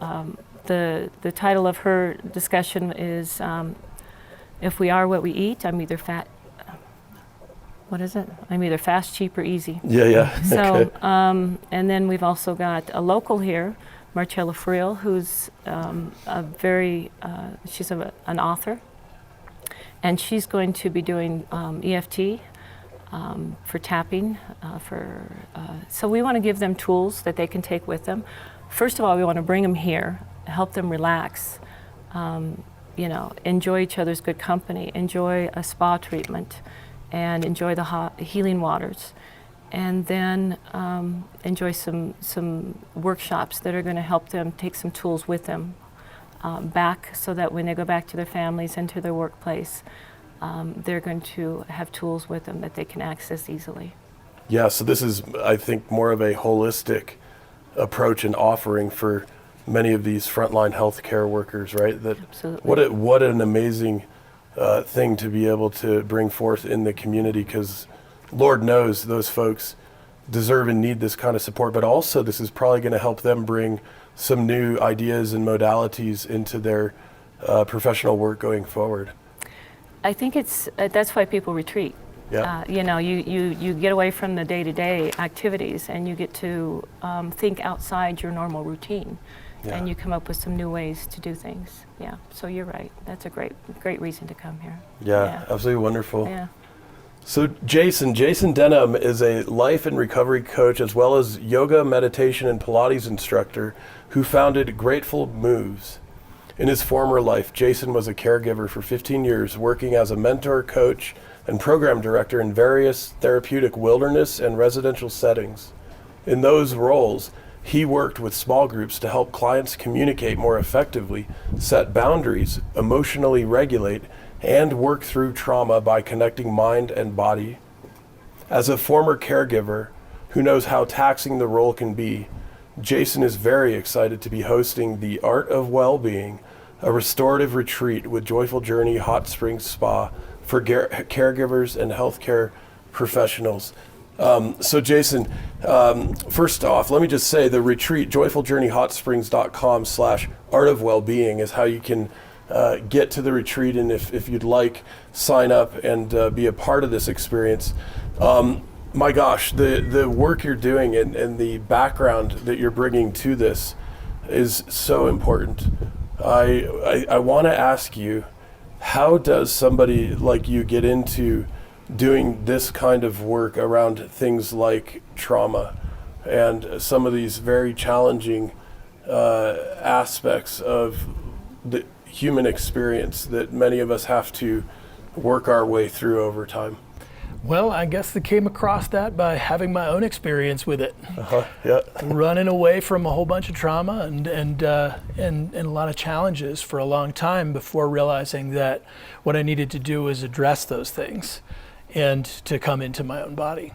C: The title of her discussion is "If We Are What We Eat, I'm either fat." What is it? I'm either fast, cheap, or easy.
A: Yeah.
C: So,
A: Okay.
C: and then we've also got a local here, Marcella Friel, who's she's an author, and she's going to be doing EFT for tapping. So we want to give them tools that they can take with them. First of all, we want to bring them here, help them relax, enjoy each other's good company, enjoy a spa treatment, and enjoy the hot healing waters. And then enjoy some workshops that are going to help them take some tools with them back, so that when they go back to their families and to their workplace, they're going to have tools with them that they can access easily.
A: Yeah, so this is, I think, more of a holistic approach and offering for many of these frontline healthcare workers, right? That
C: Absolutely.
A: What an amazing thing to be able to bring forth in the community, because Lord knows those folks deserve and need this kind of support, but also this is probably going to help them bring some new ideas and modalities into their professional work going forward.
C: I think that's why people retreat.
A: Yeah.
C: You get away from the day-to-day activities, and you get to think outside your normal routine,
A: Yeah.
C: and you come up with some new ways to do things. Yeah. So you're right. That's a great reason to come here.
A: Yeah, absolutely wonderful.
C: Yeah.
A: So Jason Denham is a life and recovery coach, as well as yoga, meditation, and Pilates instructor who founded Grateful Moves. In his former life, Jason was a caregiver for 15 years, working as a mentor, coach, and program director in various therapeutic wilderness and residential settings. In those roles, he worked with small groups to help clients communicate more effectively, set boundaries, emotionally regulate, and work through trauma by connecting mind and body. As a former caregiver who knows how taxing the role can be, Jason is very excited to be hosting the Art of Well-Being, a restorative retreat with Joyful Journey Hot Springs Spa for caregivers and healthcare professionals. So Jason, first off, let me just say the retreat, joyfuljourneyhotsprings.com/artofwellbeing is how you can get to the retreat, and if you'd like, sign up and be a part of this experience. My gosh, the work you're doing and the background that you're bringing to this is so important. I want to ask you, how does somebody like you get into doing this kind of work around things like trauma and some of these very challenging aspects of the human experience that many of us have to work our way through over time?
D: Well, I guess I came across that by having my own experience with it.
A: Yeah.
D: Running away from a whole bunch of trauma and a lot of challenges for a long time before realizing that what I needed to do was address those things and to come into my own body.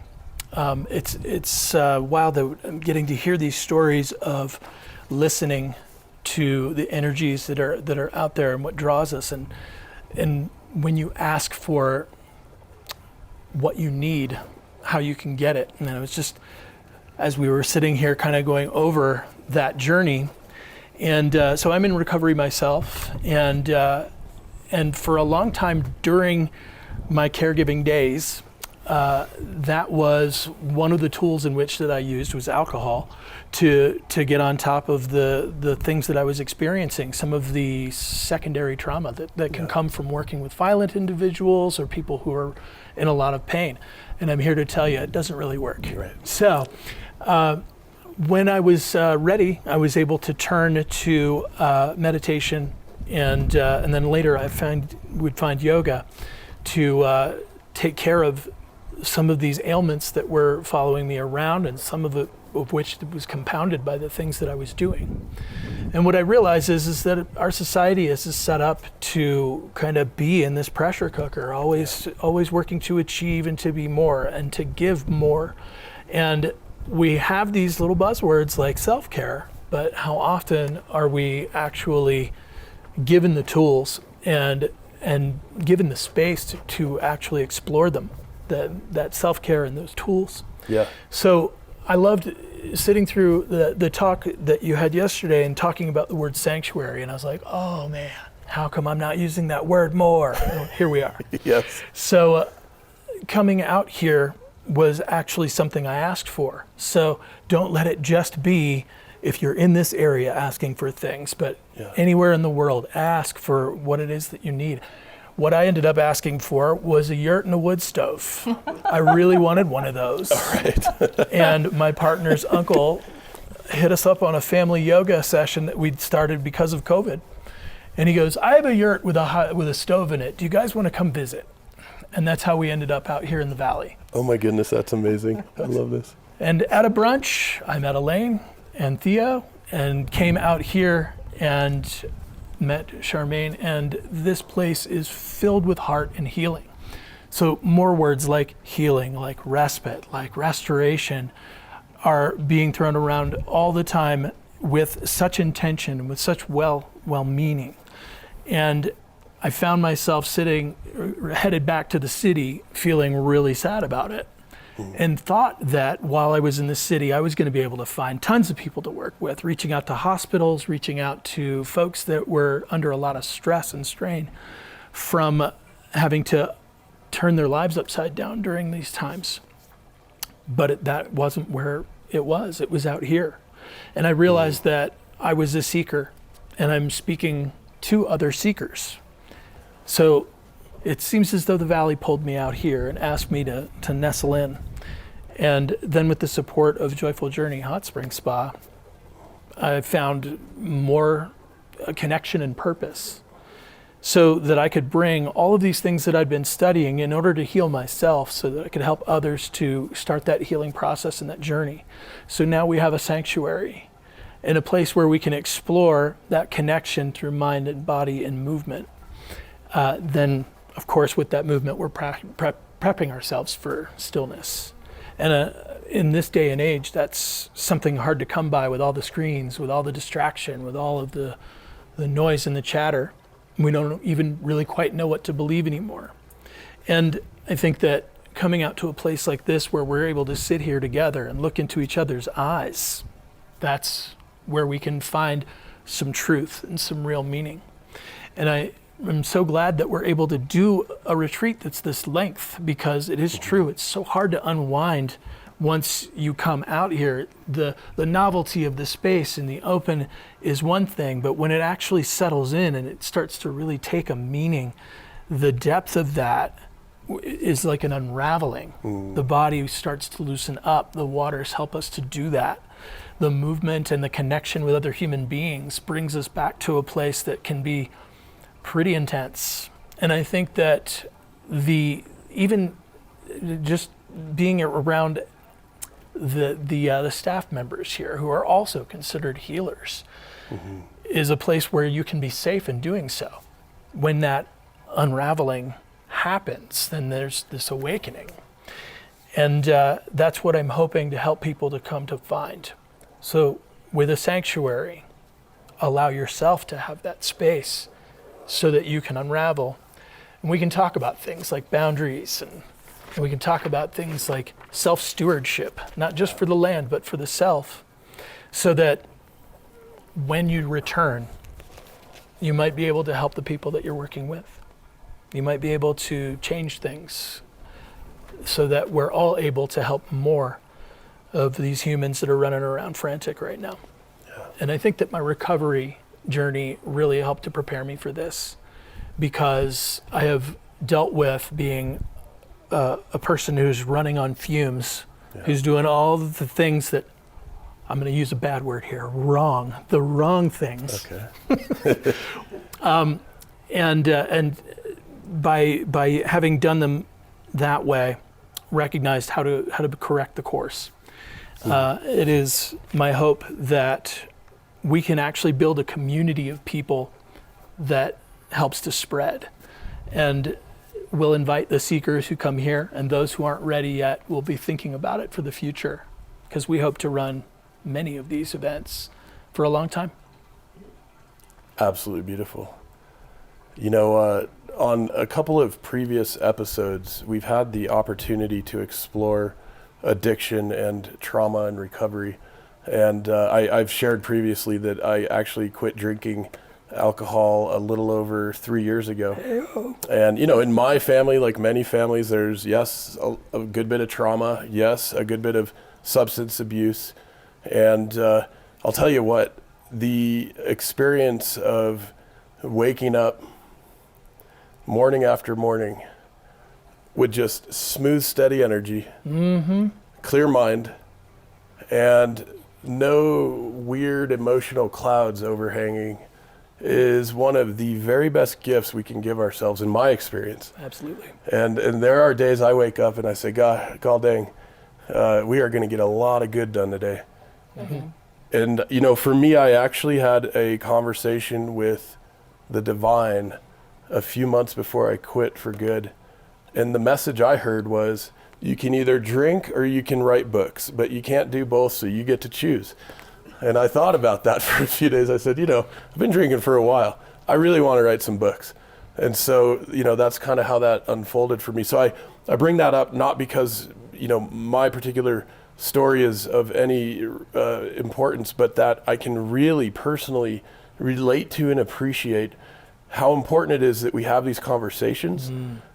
D: It's wild that I'm getting to hear these stories of listening to the energies that are out there and what draws us, and when you ask for what you need, how you can get it. And it was just, as we were sitting here kind of going over that journey, and so I'm in recovery myself, and for a long time during my caregiving days, that was one of the tools in which that I used was alcohol to get on top of the things that I was experiencing, some of the secondary trauma that can come from working with violent individuals or people who are in a lot of pain. And I'm here to tell you, it doesn't really work.
A: Right.
D: So when I was ready, I was able to turn to meditation, and then later I would find yoga to take care of some of these ailments that were following me around, and some of it of which was compounded by the things that I was doing. And what I realize is that our society is set up to kind of be in this pressure cooker, always working to achieve and to be more and to give more. And we have these little buzzwords like self-care, but how often are we actually given the tools and given the space to actually explore them, that self-care and those tools?
A: Yeah.
D: So I loved sitting through the talk that you had yesterday and talking about the word sanctuary, and I was like, oh man, how come I'm not using that word more? And here we are.
A: Yes.
D: So coming out here was actually something I asked for. So don't let it just be if you're in this area asking for things, but anywhere in the world, ask for what it is that you need. What I ended up asking for was a yurt and a wood stove. I really wanted one of those.
A: All right.
D: And my partner's uncle hit us up on a family yoga session that we'd started because of COVID. And he goes, I have a yurt with a stove in it. Do you guys want to come visit? And that's how we ended up out here in the valley.
A: Oh my goodness, that's amazing. I love this.
D: And at a brunch, I met Elaine and Theo and came out here and met Charmaine, and this place is filled with heart and healing. So more words like healing, like respite, like restoration are being thrown around all the time with such intention, with such well-meaning. And I found myself headed back to the city feeling really sad about it. And thought that while I was in the city, I was going to be able to find tons of people to work with, reaching out to hospitals, reaching out to folks that were under a lot of stress and strain from having to turn their lives upside down during these times. But that wasn't where it was. It was out here. And I realized that I was a seeker, and I'm speaking to other seekers. So it seems as though the valley pulled me out here and asked me to nestle in. And then with the support of Joyful Journey Hot Spring Spa, I found more connection and purpose so that I could bring all of these things that I'd been studying in order to heal myself so that I could help others to start that healing process and that journey. So now we have a sanctuary and a place where we can explore that connection through mind and body and movement. Then of course, with that movement, we're prepping ourselves for stillness. And in this day and age, that's something hard to come by with all the screens, with all the distraction, with all of the noise and the chatter. We don't even really quite know what to believe anymore. And I think that coming out to a place like this where we're able to sit here together and look into each other's eyes, that's where we can find some truth and some real meaning. And I'm so glad that we're able to do a retreat that's this length, because it is true, it's so hard to unwind once you come out here. The novelty of the space and the open is one thing, but when it actually settles in and it starts to really take a meaning, the depth of that is like an unraveling. The body starts to loosen up. The waters help us to do that. The movement and the connection with other human beings brings us back to a place that can be pretty intense. And I think that even just being around the staff members here who are also considered healers is a place where you can be safe in doing so. When that unraveling happens, then there's this awakening. And that's what I'm hoping to help people to come to find. So with a sanctuary, allow yourself to have that space so that you can unravel. And we can talk about things like boundaries, and we can talk about things like self-stewardship, not just for the land, but for the self, so that when you return, you might be able to help the people that you're working with. You might be able to change things so that we're all able to help more of these humans that are running around frantic right now. Yeah. And I think that my recovery journey really helped to prepare me for this, because I have dealt with being a person who's running on fumes, who's doing all the things that, I'm going to use a bad word here, the wrong things.
A: Okay.
D: And by having done them that way, recognized how to correct the course. It is my hope that we can actually build a community of people that helps to spread. And we'll invite the seekers who come here, and those who aren't ready yet will be thinking about it for the future, because we hope to run many of these events for a long time.
A: Absolutely beautiful. You know, on a couple of previous episodes, we've had the opportunity to explore addiction and trauma and recovery. And I've shared previously that I actually quit drinking alcohol a little over 3 years ago. And, you know, in my family, like many families, there's, yes, a good bit of trauma, yes, a good bit of substance abuse. And I'll tell you what, the experience of waking up morning after morning with just smooth, steady energy, clear mind, and no weird emotional clouds overhanging is one of the very best gifts we can give ourselves, in my experience.
D: Absolutely.
A: And there are days I wake up and I say, God dang, we are going to get a lot of good done today. And, you know, for me, I actually had a conversation with the divine a few months before I quit for good. And the message I heard was, you can either drink or you can write books, but you can't do both, so you get to choose. And I thought about that for a few days. I said, you know, I've been drinking for a while. I really want to write some books. And so, you know, that's kind of how that unfolded for me. So I bring that up not because, you know, my particular story is of any importance, but that I can really personally relate to and appreciate how important it is that we have these conversations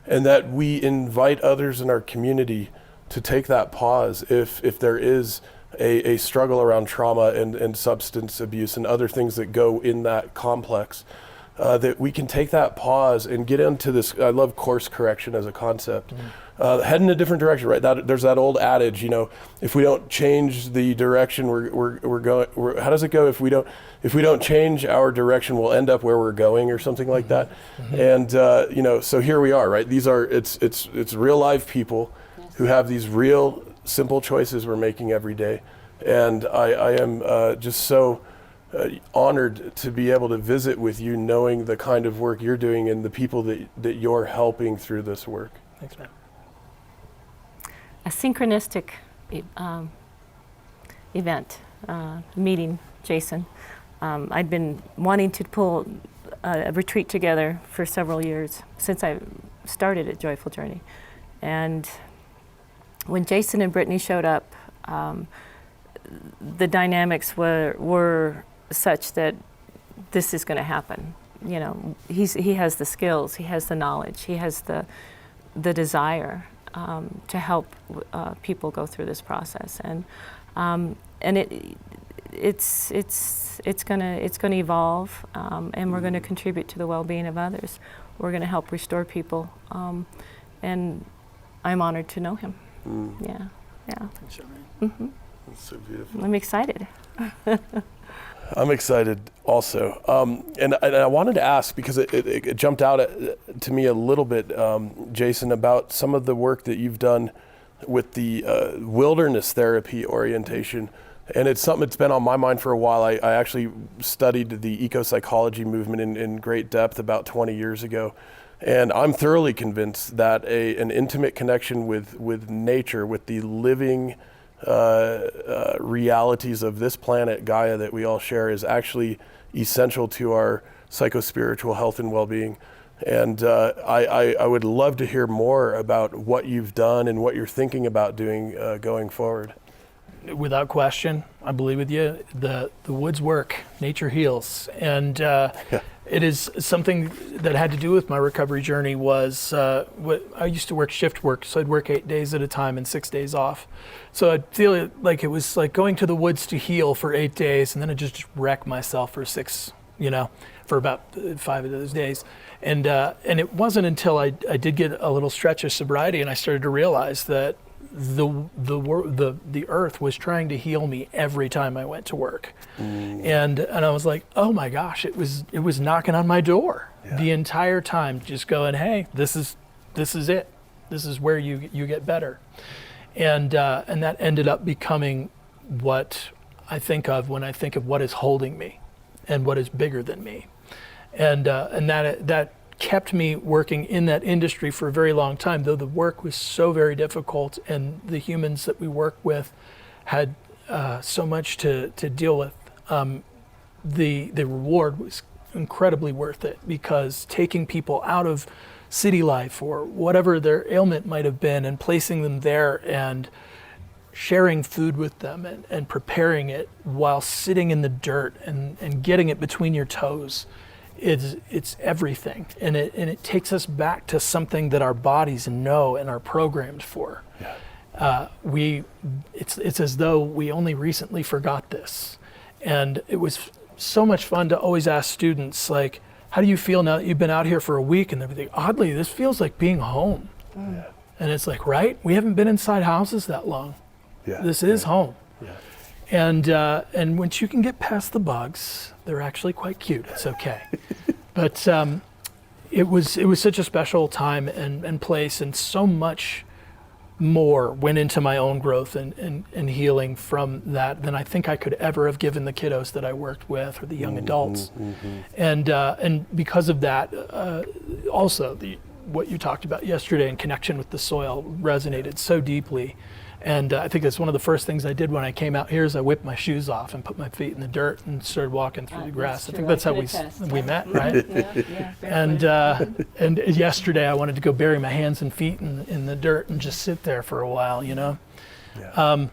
A: and that we invite others in our community to take that pause if there is a struggle around trauma and substance abuse and other things that go in that complex, that we can take that pause and get into this. I love course correction as a concept. Head in a different direction, right? There's that old adage, you know, if we don't change the direction we're going, how does it go? If we don't change our direction, we'll end up where we're going, or something like that. And you know, so here we are, right? It's real live people who have these real simple choices we're making every day. And I am just so honored to be able to visit with you, knowing the kind of work you're doing and the people that you're helping through this work.
D: Thanks, man.
C: A synchronistic event, meeting Jason. I'd been wanting to pull a retreat together for several years since I started at Joyful Journey. And when Jason and Brittany showed up, the dynamics were such that this is going to happen. You know, he has the skills, he has the knowledge, he has the desire to help people go through this process, and it's gonna evolve, and we're gonna contribute to the well-being of others. We're gonna help restore people, and I'm honored to know him. Yeah.
D: Thanks, Charmaine.
A: That's so beautiful.
C: I'm excited.
A: I'm excited also. And I wanted to ask, because it jumped out to me a little bit, Jason, about some of the work that you've done with the wilderness therapy orientation. And it's something that's been on my mind for a while. I actually studied the eco-psychology movement in great depth about 20 years ago. And I'm thoroughly convinced that an intimate connection with nature, with the living realities of this planet, Gaia, that we all share, is actually essential to our psychospiritual health and well-being. And I would love to hear more about what you've done and what you're thinking about doing going forward.
D: Without question, I believe with you. The woods work, nature heals, and it is something that had to do with my recovery journey. Was I used to work shift work, so I'd work 8 days at a time and 6 days off. So I'd feel like it was like going to the woods to heal for 8 days, and then I'd just wreck myself for 6, for about 5 of those days. And it wasn't until I did get a little stretch of sobriety, and I started to realize that the earth was trying to heal me every time I went to work. And I was like, oh my gosh, it was knocking on my door the entire time, just going, hey, this is it. This is where you get better. And that ended up becoming what I think of when I think of what is holding me and what is bigger than me. And that kept me working in that industry for a very long time, though the work was so very difficult and the humans that we work with had so much to deal with. The reward was incredibly worth it, because taking people out of city life or whatever their ailment might have been and placing them there and sharing food with them and preparing it while sitting in the dirt and getting it between your toes, it's everything. And it takes us back to something that our bodies know and are programmed for.
A: Yeah.
D: It's as though we only recently forgot this. And it was so much fun to always ask students, like, how do you feel now that you've been out here for a week and everything? Oddly, this feels like being home.
A: Yeah.
D: And it's like, right? We haven't been inside houses that long.
A: Yeah.
D: This is home.
A: Yeah.
D: And once you can get past the bugs, they're actually quite cute. It's okay. But it was such a special time and place, and so much more went into my own growth and healing from that than I think I could ever have given the kiddos that I worked with or the young adults. And because of that, also what you talked about yesterday in connection with the soil resonated so deeply. And I think that's one of the first things I did when I came out here is I whipped my shoes off and put my feet in the dirt and started walking through the grass. I think that's how we met, right? And yesterday I wanted to go bury my hands and feet in the dirt and just sit there for a while, you know?
A: Yeah.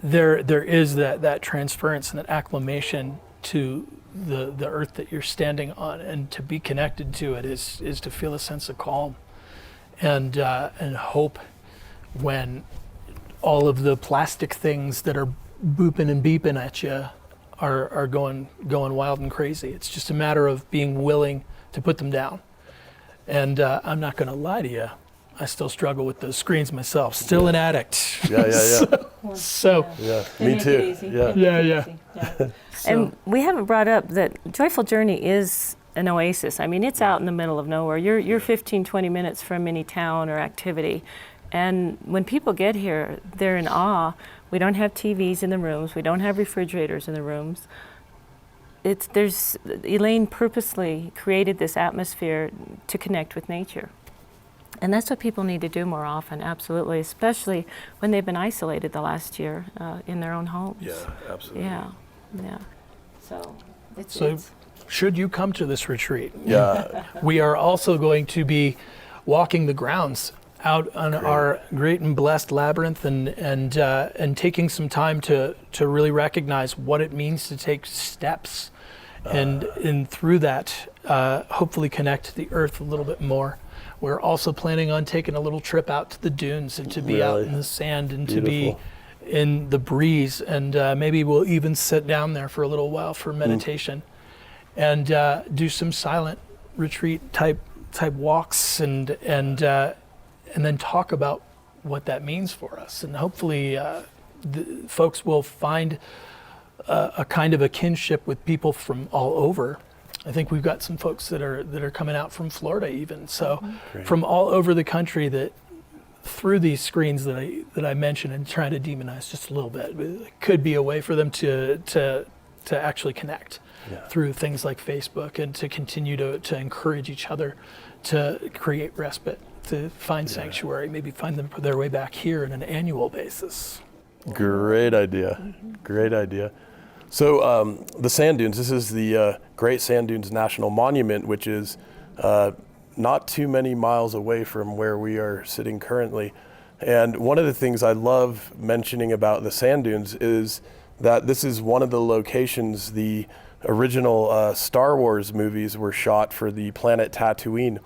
D: There is that transference and that acclimation to the earth that you're standing on, and to be connected to it is to feel a sense of calm and hope when all of the plastic things that are booping and beeping at you are going wild and crazy. It's just a matter of being willing to put them down. And I'm not going to lie to you, I still struggle with those screens myself. Still an addict.
A: Yeah.
D: So
A: Yeah. Me too. Yeah.
C: And we haven't brought up that Joyful Journey is an oasis. I mean, it's out in the middle of nowhere. You're 15, 20 minutes from any town or activity. And when people get here, they're in awe. We don't have TVs in the rooms. We don't have refrigerators in the rooms. Elaine purposely created this atmosphere to connect with nature. And that's what people need to do more often, absolutely, especially when they've been isolated the last year in their own homes.
A: Yeah, absolutely.
C: Yeah. So
D: should you come to this retreat,
A: Yeah.
D: we are also going to be walking the grounds out on our great and blessed Labyrinth, and taking some time to really recognize what it means to take steps, and through that hopefully connect to the earth a little bit more. We're also planning on taking a little trip out to the dunes and to be out in the sand and to be in the breeze, and maybe we'll even sit down there for a little while for meditation and do some silent retreat type walks and then talk about what that means for us. And hopefully the folks will find a kind of a kinship with people from all over. I think we've got some folks that are coming out from Florida even. So from all over the country, that through these screens that I mentioned and trying to demonize just a little bit, it could be a way for them to actually connect through things like Facebook, and to continue to encourage each other to create respite, to find sanctuary, maybe find their way back here on an annual basis.
A: Great idea. Great idea. So the sand dunes, this is the Great Sand Dunes National Monument, which is not too many miles away from where we are sitting currently. And one of the things I love mentioning about the sand dunes is that this is one of the locations the original Star Wars movies were shot for, the planet Tatooine.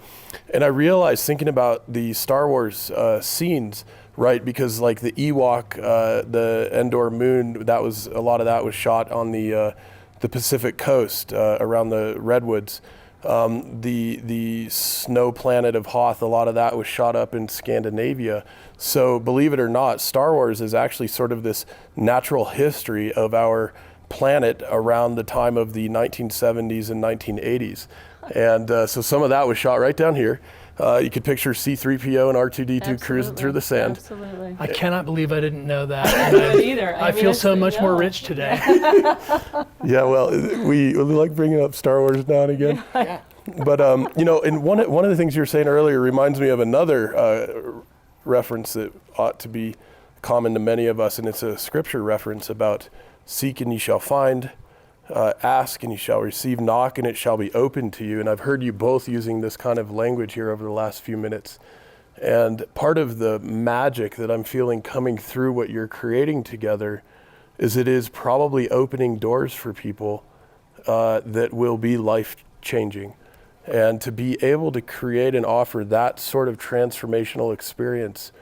A: And I realized, thinking about the Star Wars scenes, right, because like the Ewok, the Endor moon, a lot of that was shot on the Pacific coast around the redwoods. The snow planet of Hoth, a lot of that was shot up in Scandinavia. So believe it or not, Star Wars is actually sort of this natural history of our planet around the time of the 1970s and 1980s. And so some of that was shot right down here. You could picture C-3PO and R2-D2 cruising through the sand.
C: Absolutely.
D: I cannot believe I didn't know that.
C: I didn't either.
D: I feel so much more rich today.
A: Yeah, well, we like bringing up Star Wars now and again.
D: Yeah.
A: But, and one of the things you were saying earlier reminds me of another reference that ought to be common to many of us, and it's a scripture reference about seek and ye shall find, ask and you shall receive, knock and it shall be opened to you. And I've heard you both using this kind of language here over the last few minutes. And part of the magic that I'm feeling coming through what you're creating together is it is probably opening doors for people that will be life-changing. And to be able to create and offer that sort of transformational experience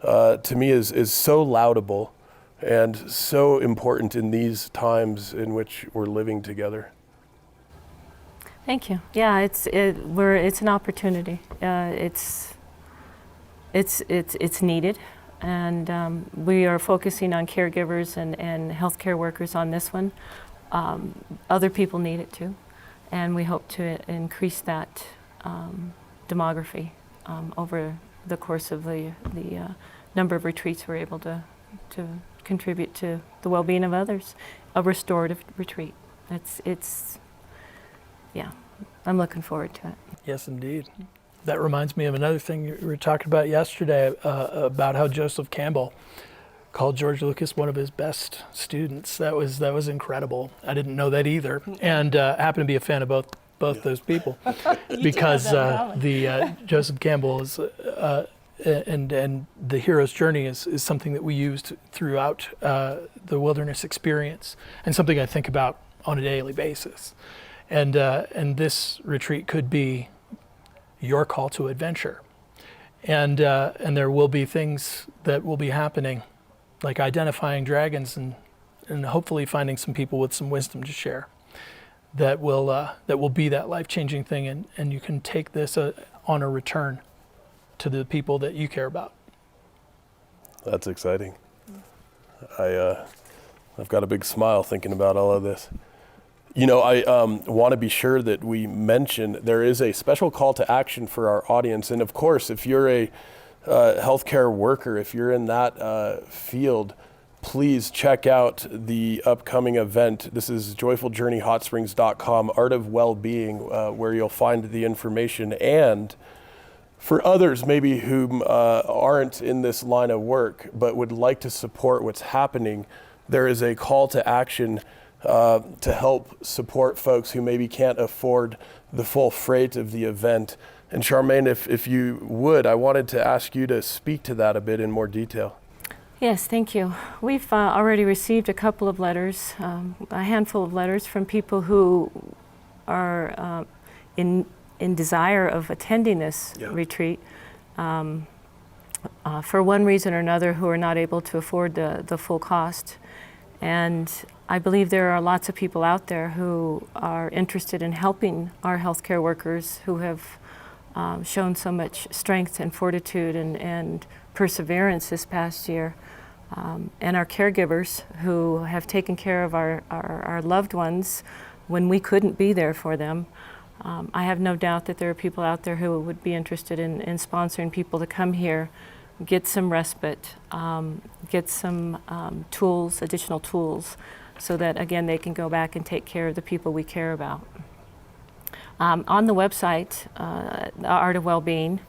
A: to me is so laudable and so important in these times in which we're living together.
C: Thank you. Yeah, it's an opportunity. It's needed, and we are focusing on caregivers and healthcare workers on this one. Other people need it too, and we hope to increase that demography over the course of the number of retreats we're able to contribute to the well-being of others. A restorative retreat. I'm looking forward to it.
D: Yes, indeed. That reminds me of another thing you were talking about yesterday, about how Joseph Campbell called George Lucas one of his best students. That was incredible. I didn't know that either, and happen to be a fan of both those people, because the Joseph Campbell is and the hero's journey is something that we used throughout the wilderness experience, and something I think about on a daily basis. And this retreat could be your call to adventure. And there will be things that will be happening, like identifying dragons and hopefully finding some people with some wisdom to share that will be that life-changing thing, and you can take this on a return to the people that you care about.
A: That's exciting. I've got a big smile thinking about all of this. I want to be sure that we mention there is a special call to action for our audience. And of course, if you're a healthcare worker, if you're in that field, please check out the upcoming event. This is joyfuljourneyhotsprings.com, Art of Wellbeing, where you'll find the information. And for others maybe who aren't in this line of work but would like to support what's happening, there is a call to action to help support folks who maybe can't afford the full freight of the event. And Charmaine, if you would, I wanted to ask you to speak to that a bit in more detail.
C: Yes, thank you. We've already received a couple of letters, a handful of letters from people who are in desire of attending this retreat for one reason or another, who are not able to afford the full cost. And I believe there are lots of people out there who are interested in helping our healthcare workers who have shown so much strength and fortitude and perseverance this past year, and our caregivers who have taken care of our loved ones when we couldn't be there for them. I have no doubt that there are people out there who would be interested in sponsoring people to come here, get some respite, get some tools, additional tools, so that again they can go back and take care of the people we care about. On the website, the Art of Wellbeing,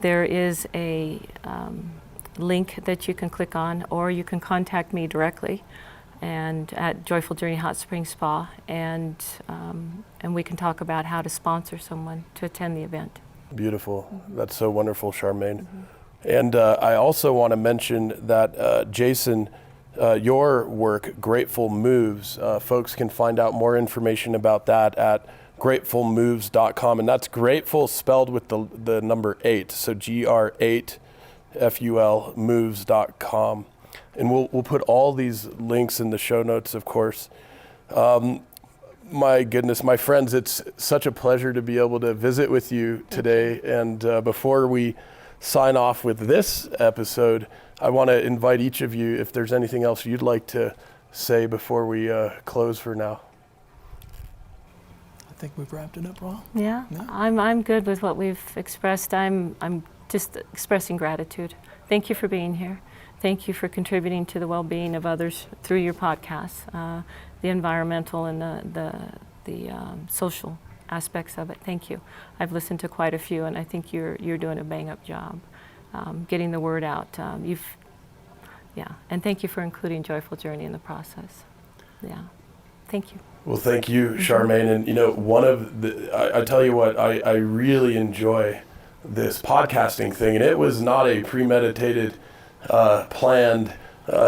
C: there is a link that you can click on, or you can contact me directly, and at Joyful Journey Hot Springs Spa, and we can talk about how to sponsor someone to attend the event.
A: Beautiful. Mm-hmm. That's so wonderful, Charmaine. Mm-hmm. And I also want to mention that Jason, your work, Grateful Moves, folks can find out more information about that at gratefulmoves.com, and that's grateful spelled with the number 8, so GR8FUL moves.com. And we'll put all these links in the show notes, of course. My goodness, my friends, it's such a pleasure to be able to visit with you today. And before we sign off with this episode, I want to invite each of you, if there's anything else you'd like to say before we close for now.
D: think we've wrapped it up well.
C: Yeah,
D: Yeah.
C: I'm good with what we've expressed. I'm just expressing gratitude. Thank you for being here. Thank you for contributing to the well-being of others through your podcasts, the environmental and the social aspects of it. Thank you. I've listened to quite a few, and I think you're doing a bang-up job getting the word out. And thank you for including Joyful Journey in the process. Yeah, thank you.
A: Well, thank you, Charmaine. And one of I tell you what, I really enjoy this podcasting thing, and it was not a premeditated, planned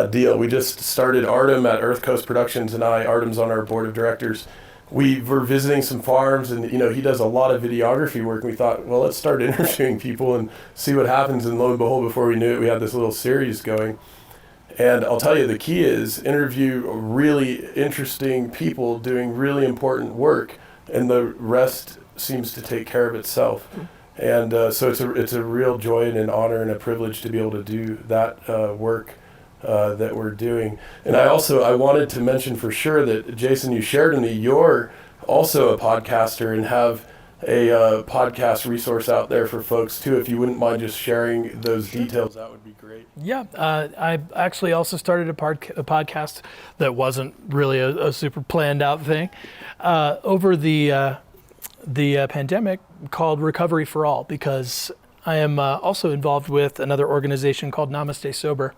A: deal. We just started Artem at Earth Coast Productions, and Artem's on our board of directors. We were visiting some farms, and he does a lot of videography work. And we thought, well, let's start interviewing people and see what happens. And lo and behold, before we knew it, we had this little series going. And I'll tell you, the key is interview really interesting people doing really important work, and the rest seems to take care of itself. And so it's a real joy and an honor and a privilege to be able to do that work that we're doing. And I wanted to mention for sure that, Jason, you shared with me, you're also a podcaster and have a podcast resource out there for folks too. If you wouldn't mind just sharing those details, that would be great.
D: Yeah, I actually also started a podcast that wasn't really a super planned out thing over the pandemic, called Recovery for All, because I am also involved with another organization called Namaste Sober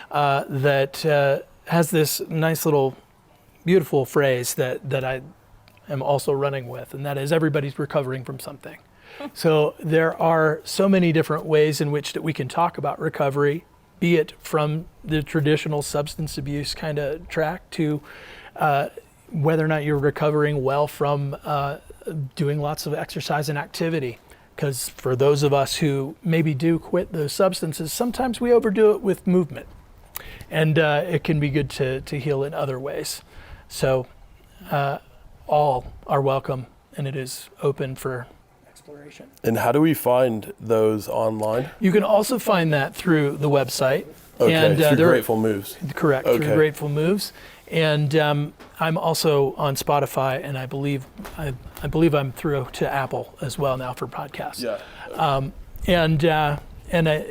D: that has this nice little beautiful phrase that I am also running with, and that is everybody's recovering from something. So there are so many different ways in which that we can talk about recovery, be it from the traditional substance abuse kind of track to whether or not you're recovering well from doing lots of exercise and activity. Because for those of us who maybe do quit those substances, sometimes we overdo it with movement. And it can be good to heal in other ways. So all are welcome, and it is open for exploration.
A: And how do we find those online?
D: You can also find that through the website.
A: Okay,
D: and,
A: through Grateful Moves.
D: Correct,
A: Okay.
D: through Grateful Moves. And I'm also on Spotify, and I believe I'm through to Apple as well now for podcasts.
A: Yeah.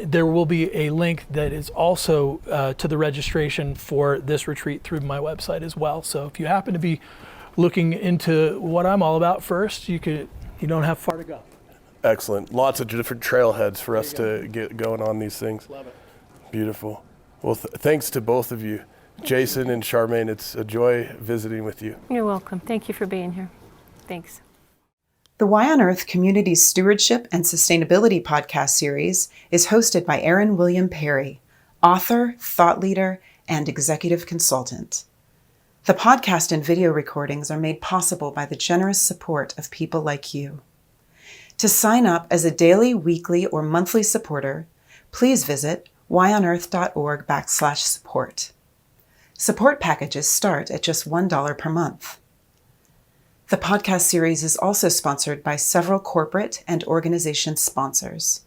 D: There will be a link that is also to the registration for this retreat through my website as well. So if you happen to be looking into what I'm all about first, you don't have far to go.
A: Excellent. Lots of different trailheads for us to get going on these things.
D: Love it.
A: Beautiful. Well, thanks to both of you, Jason and Charmaine. It's a joy visiting with you.
C: You're welcome. Thank you for being here. Thanks.
E: The Y on Earth Community Stewardship and Sustainability podcast series is hosted by Aaron William Perry, author, thought leader, and executive consultant. The podcast and video recordings are made possible by the generous support of people like you. To sign up as a daily, weekly, or monthly supporter, please visit yonearth.org/support. Support packages start at just $1 per month. The podcast series is also sponsored by several corporate and organization sponsors.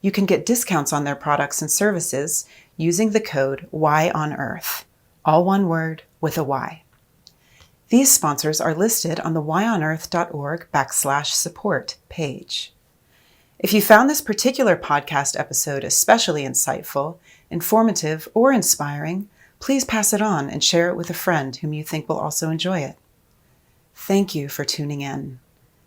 E: You can get discounts on their products and services using the code YONEARTH, all one word with a Y. These sponsors are listed on the yonearth.org/support page. If you found this particular podcast episode especially insightful, informative, or inspiring, please pass it on and share it with a friend whom you think will also enjoy it. Thank you for tuning in.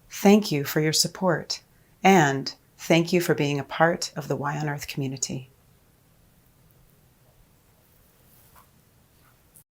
E: Thank you for your support. And thank you for being a part of the Y on Earth community.